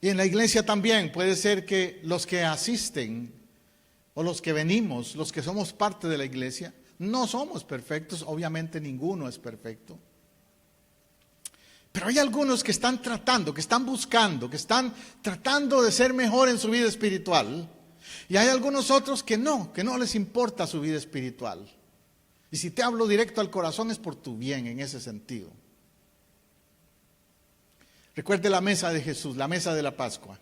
Y en la iglesia también puede ser que los que asisten o los que venimos, los que somos parte de la iglesia, no somos perfectos, obviamente ninguno es perfecto. Pero hay algunos que están tratando, que están buscando, que están tratando de ser mejor en su vida espiritual. Y hay algunos otros que no les importa su vida espiritual. Y si te hablo directo al corazón es por tu bien en ese sentido. Recuerde la mesa de Jesús, la mesa de la Pascua.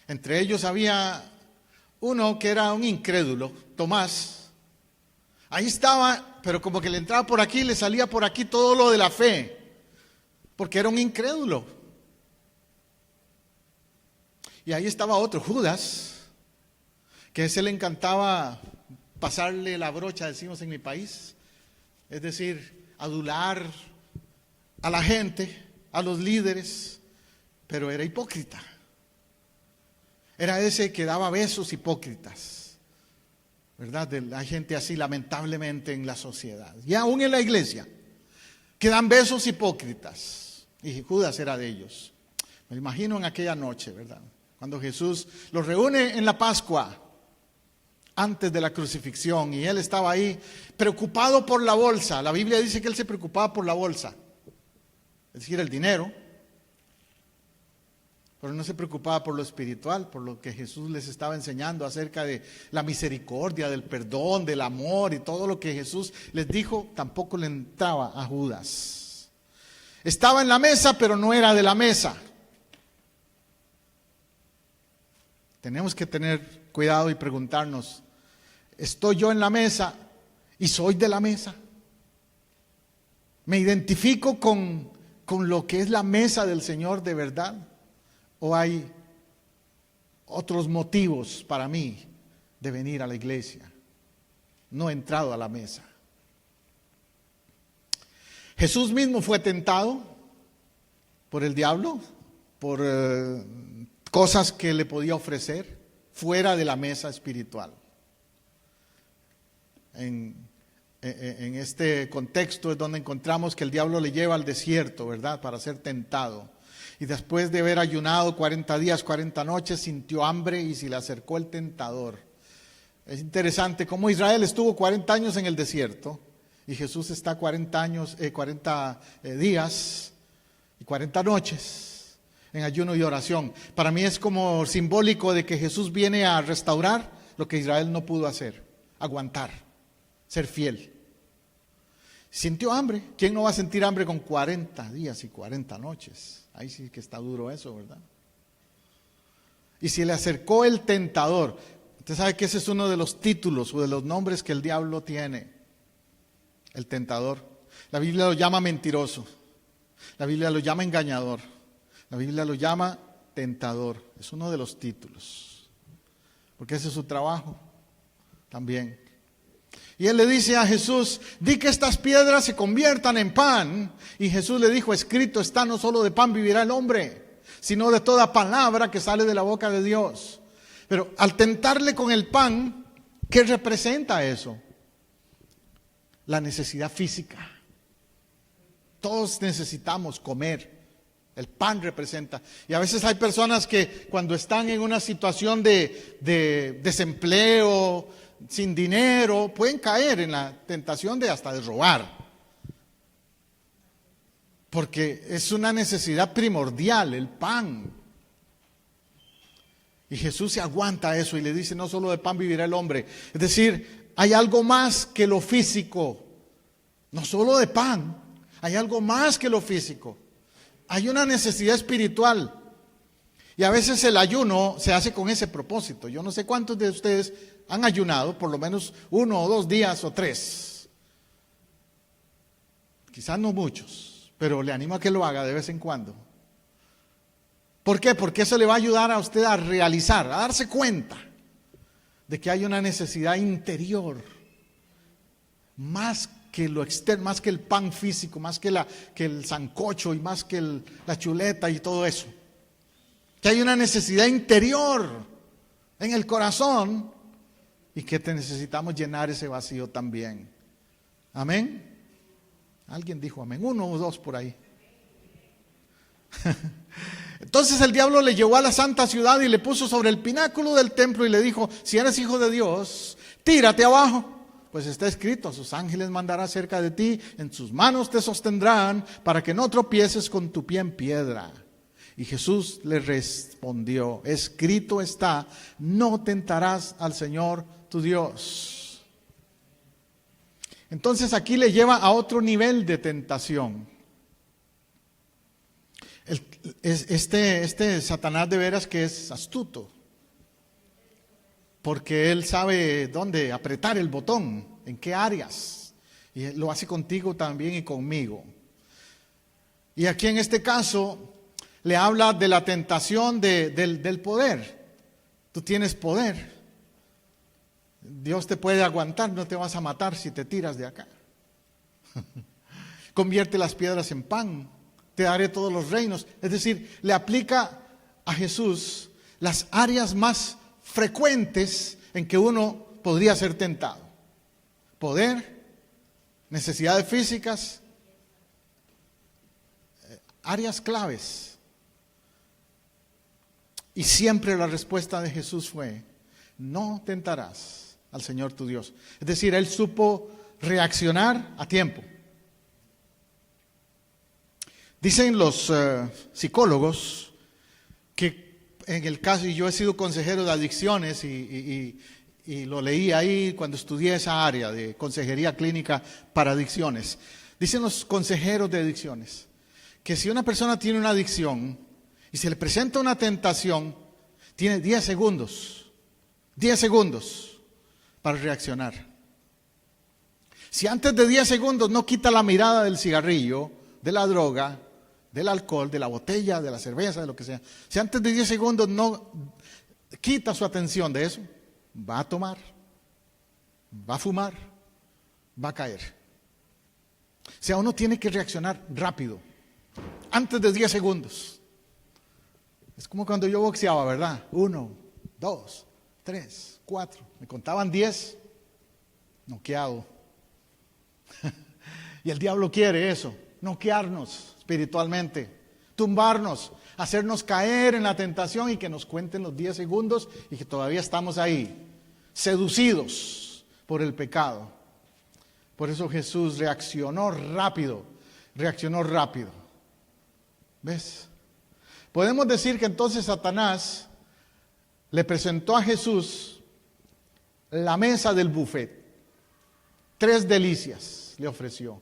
Entre ellos había uno que era un incrédulo, Tomás. Ahí estaba, pero como que le entraba por aquí, le salía por aquí todo lo de la fe. Porque era un incrédulo. Y ahí estaba otro, Judas, que a ese le encantaba pasarle la brocha, decimos en mi país. Es decir, adular a la gente, a los líderes, pero era hipócrita. Era ese que daba besos hipócritas, ¿verdad? Hay gente así lamentablemente en la sociedad, y aún en la iglesia, que dan besos hipócritas. Y Judas era de ellos. Me imagino en aquella noche, ¿verdad? Cuando Jesús los reúne en la Pascua, antes de la crucifixión, y él estaba ahí preocupado por la bolsa. La Biblia dice que él se preocupaba por la bolsa, es decir, el dinero, pero no se preocupaba por lo espiritual, por lo que Jesús les estaba enseñando acerca de la misericordia, del perdón, del amor, y todo lo que Jesús les dijo tampoco le entraba a Judas. Estaba en la mesa, pero no era de la mesa. Tenemos que tener cuidado y preguntarnos, ¿estoy yo en la mesa y soy de la mesa? ¿Me identifico con lo que es la mesa del Señor de verdad? ¿O hay otros motivos para mí de venir a la iglesia? No he entrado a la mesa. Jesús mismo fue tentado por el diablo, por cosas que le podía ofrecer fuera de la mesa espiritual. En este contexto es donde encontramos que el diablo le lleva al desierto, ¿verdad?, para ser tentado. Y después de haber ayunado 40 días, 40 noches, sintió hambre y se le acercó el tentador. Es interesante cómo Israel estuvo 40 años en el desierto y Jesús está 40 días y 40 noches en ayuno y oración. Para mí es como simbólico de que Jesús viene a restaurar lo que Israel no pudo hacer, aguantar, ser fiel. Sintió hambre. ¿Quién no va a sentir hambre con 40 días y 40 noches? Ahí sí que está duro eso, ¿verdad? Y se le acercó el tentador. Usted sabe que ese es uno de los títulos o de los nombres que el diablo tiene. El tentador. La Biblia lo llama mentiroso. La Biblia lo llama engañador. La Biblia lo llama tentador. Es uno de los títulos. Porque ese es su trabajo también. Y él le dice a Jesús, di que estas piedras se conviertan en pan. Y Jesús le dijo, escrito está, no solo de pan vivirá el hombre, sino de toda palabra que sale de la boca de Dios. Pero al tentarle con el pan, ¿qué representa eso? La necesidad física. Todos necesitamos comer. El pan representa. Y a veces hay personas que cuando están en una situación de desempleo, sin dinero, pueden caer en la tentación de hasta de robar. Porque es una necesidad primordial, el pan. Y Jesús se aguanta eso y le dice, no solo de pan vivirá el hombre. Es decir, hay algo más que lo físico. No solo de pan, hay algo más que lo físico. Hay una necesidad espiritual. Y a veces el ayuno se hace con ese propósito. Yo no sé cuántos de ustedes han ayunado, por lo menos 1 o 2 días o 3. Quizás no muchos, pero le animo a que lo haga de vez en cuando. ¿Por qué? Porque eso le va a ayudar a usted a realizar, a darse cuenta de que hay una necesidad interior, más que lo externo, más que el pan físico, más que el sancocho y más que la chuleta y todo eso. Que hay una necesidad interior en el corazón y que necesitamos llenar ese vacío también. ¿Amén? Alguien dijo amén, 1 o 2 por ahí. Entonces el diablo le llevó a la santa ciudad y le puso sobre el pináculo del templo y le dijo: si eres hijo de Dios, tírate abajo. Pues está escrito: a sus ángeles mandará cerca de ti, en sus manos te sostendrán, para que no tropieces con tu pie en piedra. Y Jesús le respondió: escrito está, no tentarás al Señor tu Dios. Entonces aquí le lleva a otro nivel de tentación. Este Satanás de veras que es astuto, porque él sabe dónde apretar el botón, en qué áreas, y lo hace contigo también y conmigo. Y aquí en este caso le habla de la tentación del poder. Tú tienes poder, Dios te puede aguantar, no te vas a matar si te tiras de acá. Convierte las piedras en pan, te daré todos los reinos. Es decir, le aplica a Jesús las áreas más frecuentes en que uno podría ser tentado: poder, necesidades físicas, áreas claves. Y siempre la respuesta de Jesús fue: no tentarás al Señor tu Dios. Es decir, Él supo reaccionar a tiempo. Dicen los psicólogos que en el caso, y yo he sido consejero de adicciones y lo leí ahí cuando estudié esa área de consejería clínica para adicciones. Dicen los consejeros de adicciones que si una persona tiene una adicción y se le presenta una tentación, tiene 10 segundos para reaccionar. Si antes de 10 segundos no quita la mirada del cigarrillo, de la droga, del alcohol, de la botella, de la cerveza, de lo que sea, si antes de 10 segundos no quita su atención de eso, va a tomar, va a fumar, va a caer. O sea, uno tiene que reaccionar rápido, antes de 10 segundos. Es como cuando yo boxeaba, ¿verdad? 1, 2, 3, 4. Me contaban 10, noqueado. Y el diablo quiere eso, noquearnos espiritualmente, tumbarnos, hacernos caer en la tentación y que nos cuenten los 10 segundos y que todavía estamos ahí, seducidos por el pecado. Por eso Jesús reaccionó rápido. ¿Ves? Podemos decir que entonces Satanás le presentó a Jesús la mesa del buffet. 3 delicias le ofreció.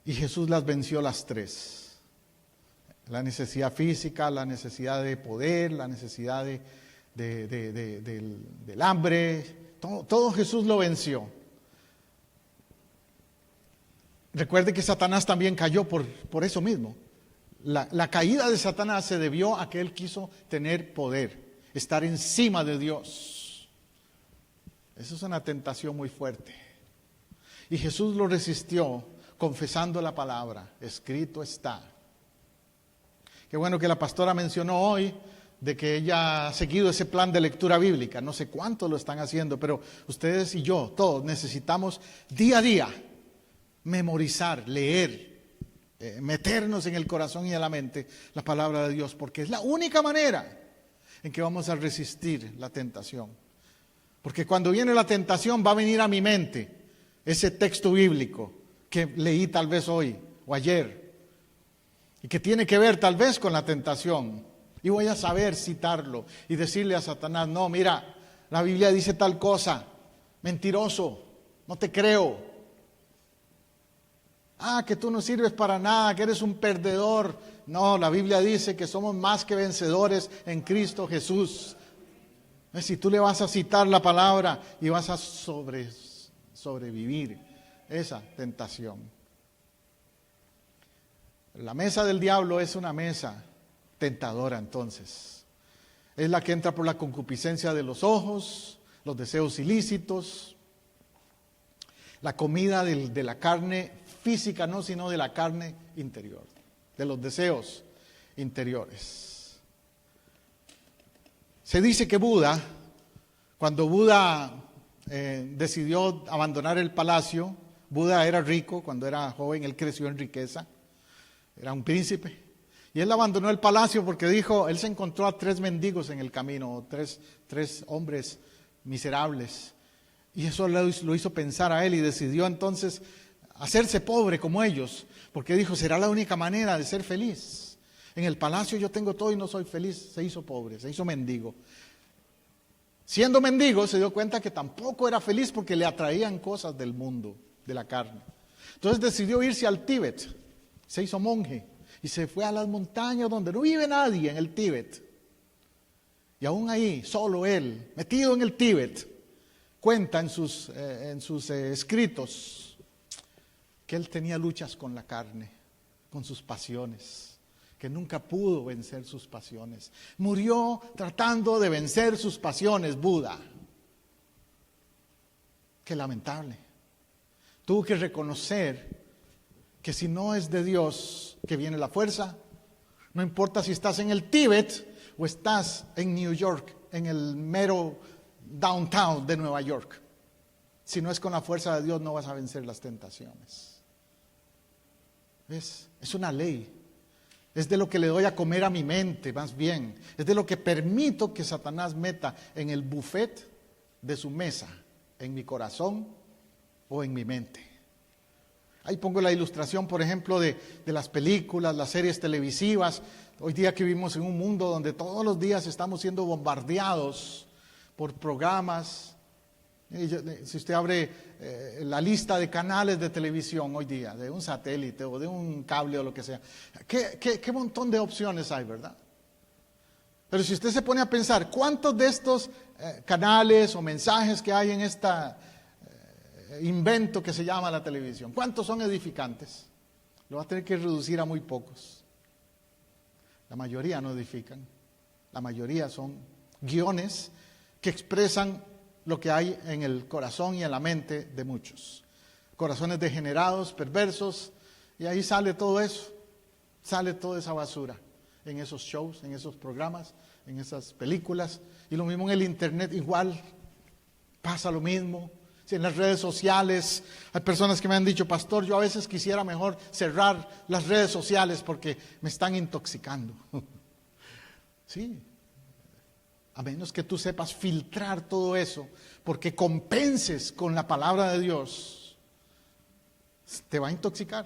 Y Jesús las venció las 3. La necesidad física, la necesidad de poder, la necesidad del hambre. Todo Jesús lo venció. Recuerde que Satanás también cayó por eso mismo. La caída de Satanás se debió a que él quiso tener poder, estar encima de Dios. Eso es una tentación muy fuerte. Y Jesús lo resistió confesando la palabra: escrito está. Qué bueno que la pastora mencionó hoy de que ella ha seguido ese plan de lectura bíblica. No sé cuántos lo están haciendo, pero ustedes y yo, todos necesitamos día a día memorizar, leer, meternos en el corazón y en la mente la palabra de Dios, porque es la única manera en que vamos a resistir la tentación. Porque cuando viene la tentación va a venir a mi mente ese texto bíblico que leí tal vez hoy o ayer y que tiene que ver tal vez con la tentación, y voy a saber citarlo y decirle a Satanás: no, mira, la Biblia dice tal cosa, mentiroso, no te creo. Que tú no sirves para nada, que eres un perdedor. No, la Biblia dice que somos más que vencedores en Cristo Jesús. Si tú le vas a citar la palabra y vas a sobrevivir esa tentación. La mesa del diablo es una mesa tentadora, entonces. Es la que entra por la concupiscencia de los ojos, los deseos ilícitos, la comida de la carne física, no, sino de la carne interior, de los deseos interiores. Se dice que Buda, cuando Buda decidió abandonar el palacio, Buda era rico, cuando era joven él creció en riqueza, era un príncipe, Y él abandonó el palacio porque dijo, él se encontró a 3 mendigos en el camino, tres hombres miserables. Y eso lo hizo pensar a él y decidió entonces hacerse pobre como ellos, porque dijo, será la única manera de ser feliz. En el palacio yo tengo todo y no soy feliz. Se hizo pobre, se hizo mendigo. Siendo mendigo se dio cuenta que tampoco era feliz porque le atraían cosas del mundo, de la carne. Entonces decidió irse al Tíbet, se hizo monje y se fue a las montañas donde no vive nadie, en el Tíbet. Y aún ahí, solo él, metido en el Tíbet, cuenta en sus escritos que él tenía luchas con la carne, con sus pasiones, que nunca pudo vencer sus pasiones. Murió tratando de vencer sus pasiones, Buda. Qué lamentable. Tuvo que reconocer que si no es de Dios que viene la fuerza, no importa si estás en el Tíbet o estás en New York, en el mero downtown de Nueva York. Si no es con la fuerza de Dios, no vas a vencer las tentaciones. ¿Ves? Es una ley. Es de lo que le doy a comer a mi mente, más bien. Es de lo que permito que Satanás meta en el buffet de su mesa, en mi corazón o en mi mente. Ahí pongo la ilustración, por ejemplo, de las películas, las series televisivas. Hoy día que vivimos en un mundo donde todos los días estamos siendo bombardeados por programas. Si usted abre la lista de canales de televisión hoy día, de un satélite o de un cable o lo que sea, qué montón de opciones hay, ¿verdad? Pero si usted se pone a pensar, ¿cuántos de estos canales o mensajes que hay en esta invento que se llama la televisión, cuántos son edificantes? Lo va a tener que reducir a muy pocos. La mayoría no edifican. La mayoría son guiones que expresan lo que hay en el corazón y en la mente de muchos. Corazones degenerados, perversos, y ahí sale todo eso, sale toda esa basura en esos shows, en esos programas, en esas películas. Y lo mismo en el internet, igual pasa lo mismo. En las redes sociales hay personas que me han dicho, pastor, yo a veces quisiera mejor cerrar las redes sociales porque me están intoxicando. Sí, a menos que tú sepas filtrar todo eso, porque compenses con la palabra de Dios, te va a intoxicar,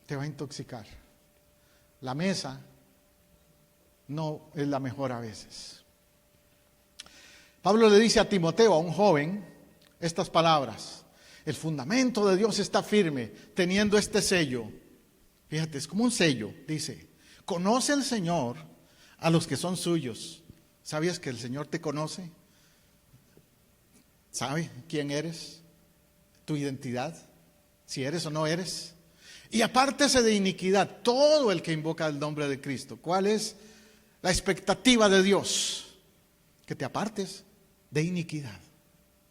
te va a intoxicar. La mesa no es la mejor a veces. Pablo le dice a Timoteo, a un joven, estas palabras: el fundamento de Dios está firme, teniendo este sello. Fíjate, es como un sello, dice, conoce el Señor a los que son suyos. ¿Sabías que el Señor te conoce? ¿Sabe quién eres? ¿Tu identidad? Si eres o no eres. Y apártese de iniquidad todo el que invoca el nombre de Cristo. ¿Cuál es la expectativa de Dios? Que te apartes de iniquidad,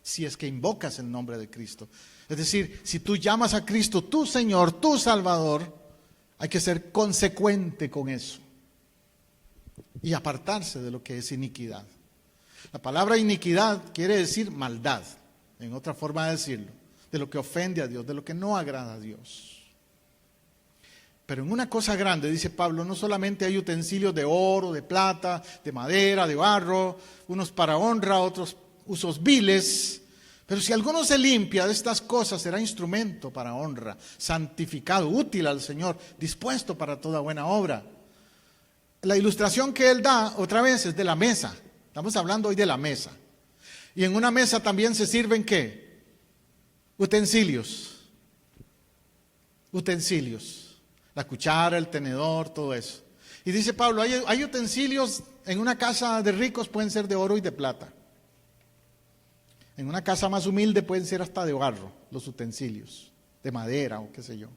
si es que invocas el nombre de Cristo. Es decir, si tú llamas a Cristo tu Señor, tu Salvador, hay que ser consecuente con eso y apartarse de lo que es iniquidad. La palabra iniquidad quiere decir maldad, en otra forma de decirlo, de lo que ofende a Dios, de lo que no agrada a Dios. Pero en una cosa grande, dice Pablo, no solamente hay utensilios de oro, de plata, de madera, de barro, unos para honra, otros usos viles, pero si alguno se limpia de estas cosas, será instrumento para honra, santificado, útil al Señor, dispuesto para toda buena obra. La ilustración que él da, otra vez, es de la mesa. Estamos hablando hoy de la mesa. Y en una mesa también se sirven, ¿qué? Utensilios. Utensilios. La cuchara, el tenedor, todo eso. Y dice Pablo, hay utensilios en una casa de ricos, pueden ser de oro y de plata. En una casa más humilde pueden ser hasta de barro, los utensilios, de madera o qué sé yo.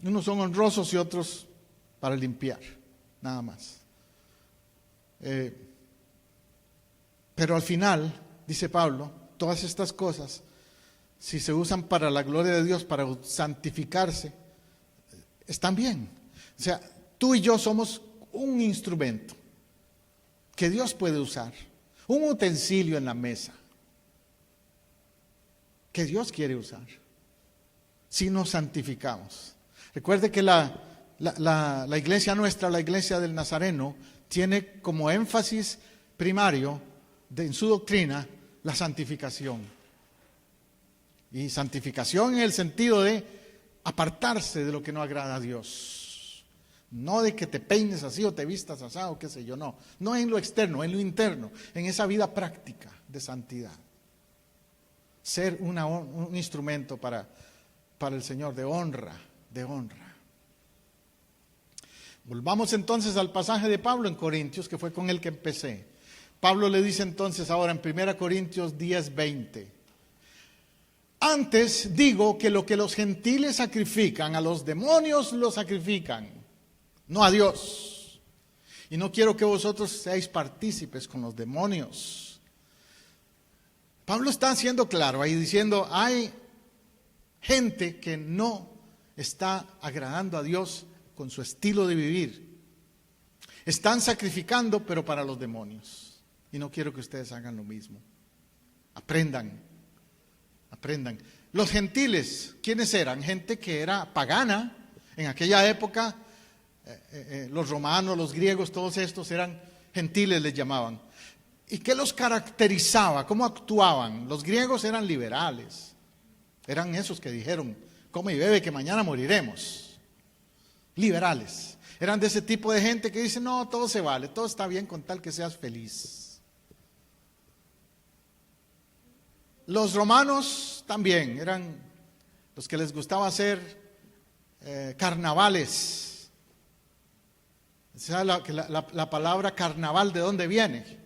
Unos son honrosos y otros para limpiar, nada más. Pero al final, dice Pablo, todas estas cosas, si se usan para la gloria de Dios, para santificarse, están bien. O sea, tú y yo somos un instrumento que Dios puede usar, un utensilio en la mesa que Dios quiere usar si nos santificamos. Recuerde que la la iglesia nuestra, la iglesia del Nazareno, tiene como énfasis primario en su doctrina la santificación. Y santificación en el sentido de apartarse de lo que no agrada a Dios. No de que te peines así o te vistas así o qué sé yo, no. No en lo externo, en lo interno, en esa vida práctica de santidad. Ser un instrumento para el Señor de honra, de honra. Volvamos entonces al pasaje de Pablo en Corintios, que fue con el que empecé. Pablo le dice entonces ahora en 1 Corintios 10:20. Antes digo que lo que los gentiles sacrifican, a los demonios lo sacrifican, no a Dios. Y no quiero que vosotros seáis partícipes con los demonios. Pablo está siendo claro ahí diciendo, hay gente que no está agradando a Dios con su estilo de vivir. Están sacrificando, pero para los demonios. Y no quiero que ustedes hagan lo mismo. Aprendan. Los gentiles, ¿quiénes eran? Gente que era pagana. En aquella época, los romanos, los griegos, todos estos eran gentiles, les llamaban. ¿Y qué los caracterizaba? ¿Cómo actuaban? Los griegos eran liberales. Eran esos que dijeron, come y bebe que mañana moriremos. Liberales. Eran de ese tipo de gente que dice, no, todo se vale, todo está bien con tal que seas feliz. Los romanos también eran los que les gustaba hacer carnavales. ¿Sabe la palabra carnaval de dónde viene?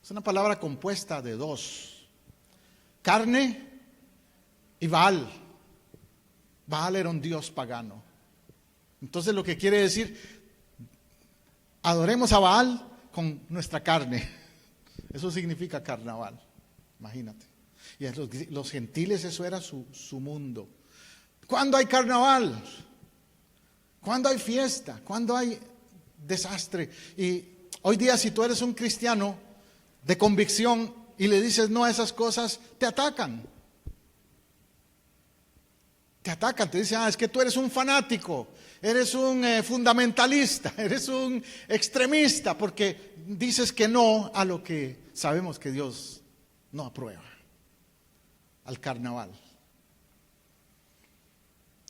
Es una palabra compuesta de dos. Carne y Baal. Baal era un dios pagano. Entonces lo que quiere decir, adoremos a Baal con nuestra carne. Eso significa carnaval, imagínate. Y los gentiles eso era su mundo. ¿Cuándo hay carnaval? ¿Cuándo hay fiesta? ¿Cuándo hay desastre? Y hoy día si tú eres un cristiano de convicción y le dices no a esas cosas, te atacan. Te dicen, es que tú eres un fanático, eres un fundamentalista, eres un extremista, porque dices que no a lo que sabemos que Dios no aprueba, al carnaval.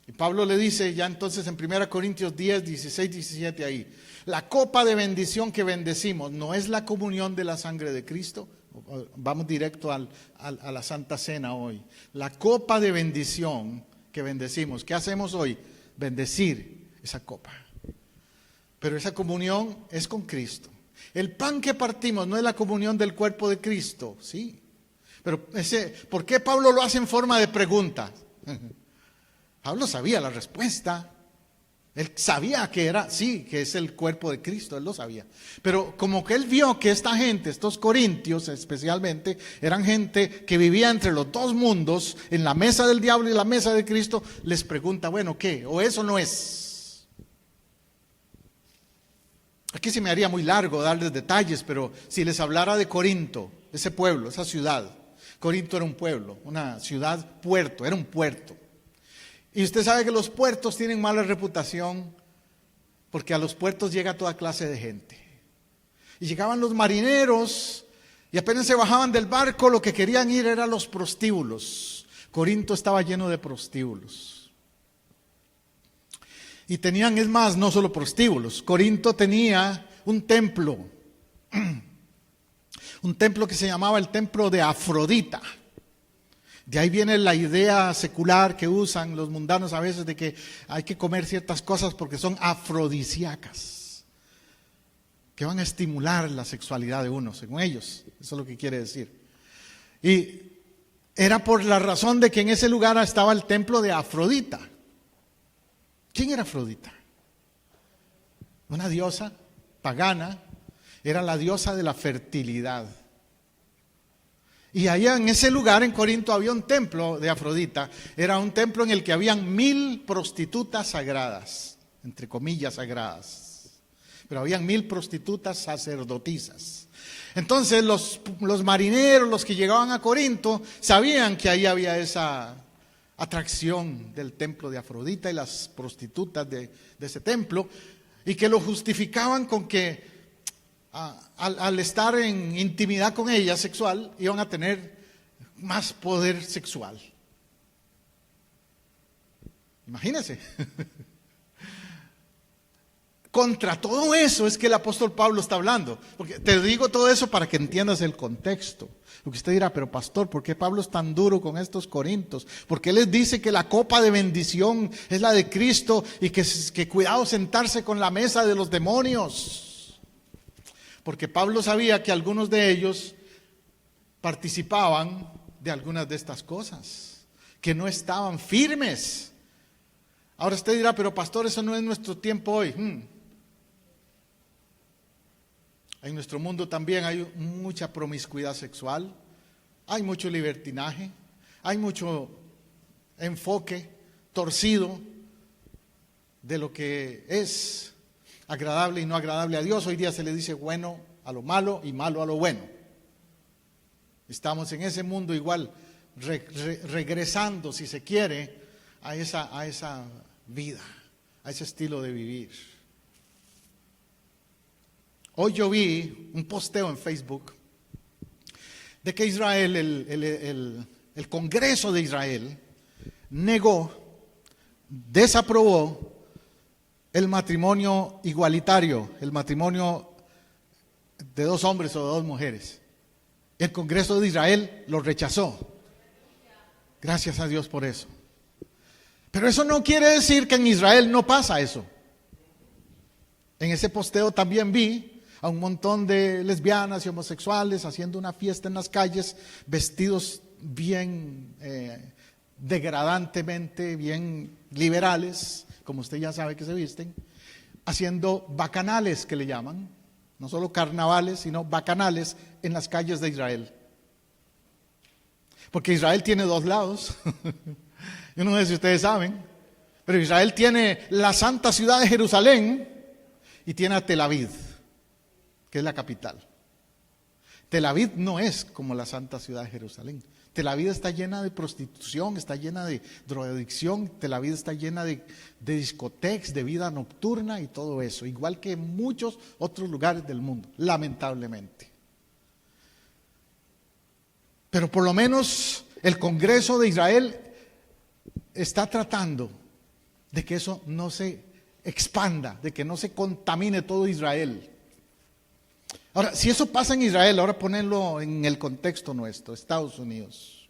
Y Pablo le dice ya entonces en 1 Corintios 10, 16, 17 ahí, la copa de bendición que bendecimos, ¿no es la comunión de la sangre de Cristo? Vamos directo a la Santa Cena hoy. La copa de bendición que bendecimos. ¿Qué hacemos hoy? Bendecir esa copa. Pero esa comunión es con Cristo. El pan que partimos no es la comunión del cuerpo de Cristo, sí. Pero ¿por qué Pablo lo hace en forma de pregunta? Pablo sabía la respuesta. Él sabía que era, sí, que es el cuerpo de Cristo, él lo sabía. Pero como que él vio que esta gente, estos corintios especialmente, eran gente que vivía entre los dos mundos, en la mesa del diablo y la mesa de Cristo, les pregunta, bueno, ¿qué? ¿O eso no es? Aquí se me haría muy largo darles detalles, pero si les hablara de Corinto, ese pueblo, esa ciudad. Corinto era un pueblo, una ciudad puerto, era un puerto. Y usted sabe que los puertos tienen mala reputación porque a los puertos llega toda clase de gente. Y llegaban los marineros y apenas se bajaban del barco, lo que querían ir eran los prostíbulos. Corinto estaba lleno de prostíbulos. Y tenían, es más, no solo prostíbulos. Corinto tenía un templo que se llamaba el templo de Afrodita. De ahí viene la idea secular que usan los mundanos a veces de que hay que comer ciertas cosas porque son afrodisíacas, que van a estimular la sexualidad de uno, según ellos. Eso es lo que quiere decir. Y era por la razón de que en ese lugar estaba el templo de Afrodita. ¿Quién era Afrodita? Una diosa pagana, era la diosa de la fertilidad. Y allá en ese lugar, en Corinto, había un templo de Afrodita. Era un templo en el que habían 1000 prostitutas sagradas, entre comillas sagradas. Pero habían 1000 prostitutas sacerdotisas. Entonces los marineros, los que llegaban a Corinto, sabían que ahí había esa atracción del templo de Afrodita y las prostitutas de ese templo, y que lo justificaban con que al estar en intimidad con ella sexual iban a tener más poder sexual. Imagínense. Contra todo eso es que el apóstol Pablo está hablando. Porque te digo todo eso para que entiendas el contexto. Porque usted dirá, pero pastor, ¿por qué Pablo es tan duro con estos corintios? Porque él les dice que la copa de bendición es la de Cristo y que cuidado sentarse con la mesa de los demonios. Porque Pablo sabía que algunos de ellos participaban de algunas de estas cosas, que no estaban firmes. Ahora usted dirá, pero pastor, eso no es nuestro tiempo hoy. En nuestro mundo también hay mucha promiscuidad sexual, hay mucho libertinaje, hay mucho enfoque torcido de lo que es agradable y no agradable a Dios. Hoy día se le dice bueno a lo malo y malo a lo bueno. Estamos en ese mundo igual, regresando, si se quiere, a esa vida, a ese estilo de vivir. Hoy yo vi un posteo en Facebook de que Israel, el Congreso de Israel, negó, desaprobó el matrimonio igualitario, el matrimonio de 2 hombres o 2 mujeres. El Congreso de Israel lo rechazó. Gracias a Dios por eso. Pero eso no quiere decir que en Israel no pasa eso. En ese posteo también vi a un montón de lesbianas y homosexuales haciendo una fiesta en las calles, vestidos bien degradantemente, bien liberales, como usted ya sabe que se visten, haciendo bacanales que le llaman, no solo carnavales, sino bacanales en las calles de Israel. Porque Israel tiene 2 lados. Yo no sé si ustedes saben, pero Israel tiene la santa ciudad de Jerusalén y tiene a Tel Aviv, que es la capital. Tel Aviv no es como la santa ciudad de Jerusalén. Tel Aviv está llena de prostitución, está llena de drogadicción, Tel Aviv está llena de discotecas, de vida nocturna y todo eso, igual que en muchos otros lugares del mundo, lamentablemente. Pero por lo menos el Congreso de Israel está tratando de que eso no se expanda, de que no se contamine todo Israel. Ahora, si eso pasa en Israel, ahora ponerlo en el contexto nuestro, Estados Unidos.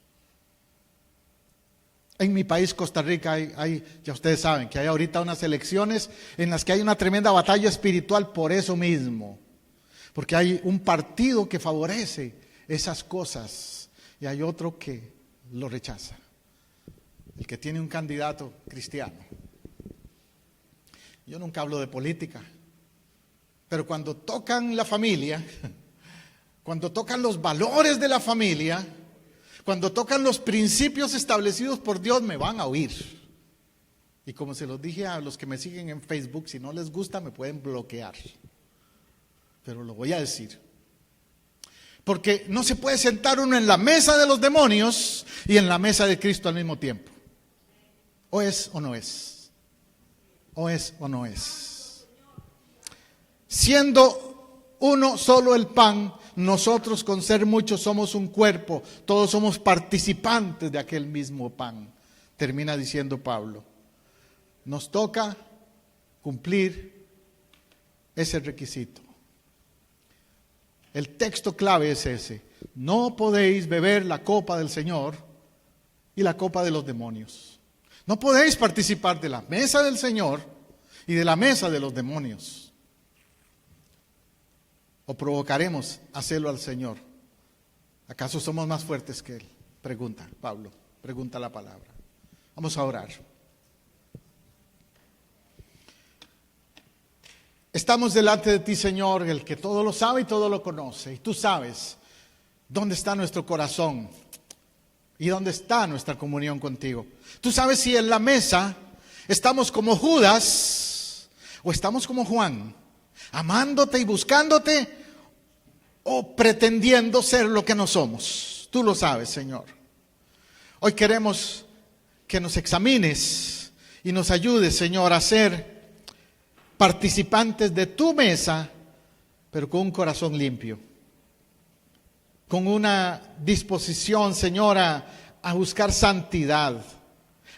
En mi país, Costa Rica, hay, ya ustedes saben, que hay ahorita unas elecciones en las que hay una tremenda batalla espiritual por eso mismo. Porque hay un partido que favorece esas cosas y hay otro que lo rechaza. El que tiene un candidato cristiano. Yo nunca hablo de política. Pero cuando tocan la familia, cuando tocan los valores de la familia, cuando tocan los principios establecidos por Dios, me van a oír. Y como se los dije a los que me siguen en Facebook, si no les gusta me pueden bloquear. Pero lo voy a decir. Porque no se puede sentar uno en la mesa de los demonios y en la mesa de Cristo al mismo tiempo. O es o no es. O es o no es. Siendo uno solo el pan, nosotros con ser muchos somos un cuerpo, todos somos participantes de aquel mismo pan. Termina diciendo Pablo. Nos toca cumplir ese requisito. El texto clave es ese. No podéis beber la copa del Señor y la copa de los demonios. No podéis participar de la mesa del Señor y de la mesa de los demonios. ¿O provocaremos hacerlo al Señor? ¿Acaso somos más fuertes que Él? Pregunta Pablo, pregunta la palabra. Vamos a orar. Estamos delante de ti, Señor, el que todo lo sabe y todo lo conoce. Y tú sabes dónde está nuestro corazón y dónde está nuestra comunión contigo. Tú sabes si en la mesa estamos como Judas o estamos como Juan, amándote y buscándote, o pretendiendo ser lo que no somos. Tú lo sabes, Señor. Hoy queremos que nos examines y nos ayudes, Señor, a ser participantes de tu mesa, pero con un corazón limpio, con una disposición, Señor, a buscar santidad,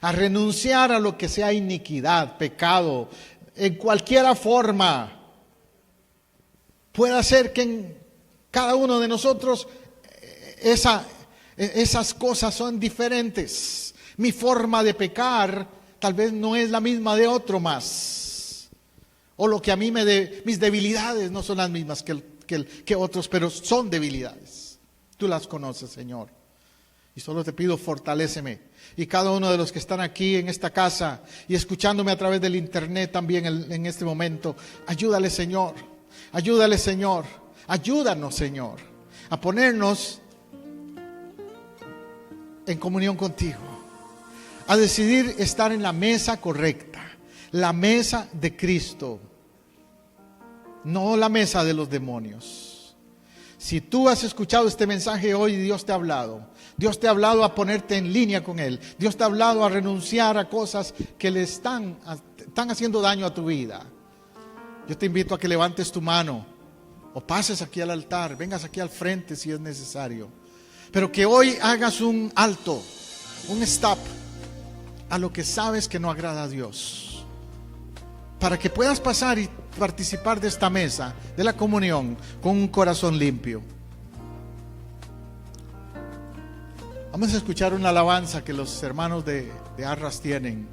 a renunciar a lo que sea iniquidad, pecado, en cualquier forma. Puede ser que en cada uno de nosotros esas cosas son diferentes. Mi forma de pecar tal vez no es la misma de otro más. O lo que a mí mis debilidades no son las mismas que otros, pero son debilidades. Tú las conoces, Señor. Y solo te pido, fortaléceme. Y cada uno de los que están aquí en esta casa y escuchándome a través del internet también en este momento, ayúdale, Señor. Ayúdale, Señor. Ayúdanos, Señor, a ponernos en comunión contigo, a decidir estar en la mesa correcta, la mesa de Cristo, no la mesa de los demonios. Si tú has escuchado este mensaje hoy, Dios te ha hablado. Dios te ha hablado a ponerte en línea con Él. Dios te ha hablado a renunciar a cosas que le están haciendo daño a tu vida. Yo te invito a que levantes tu mano o pases aquí al altar, vengas aquí al frente si es necesario. Pero que hoy hagas un alto, un stop a lo que sabes que no agrada a Dios, para que puedas pasar y participar de esta mesa, de la comunión, con un corazón limpio. Vamos a escuchar una alabanza que los hermanos de Arras tienen.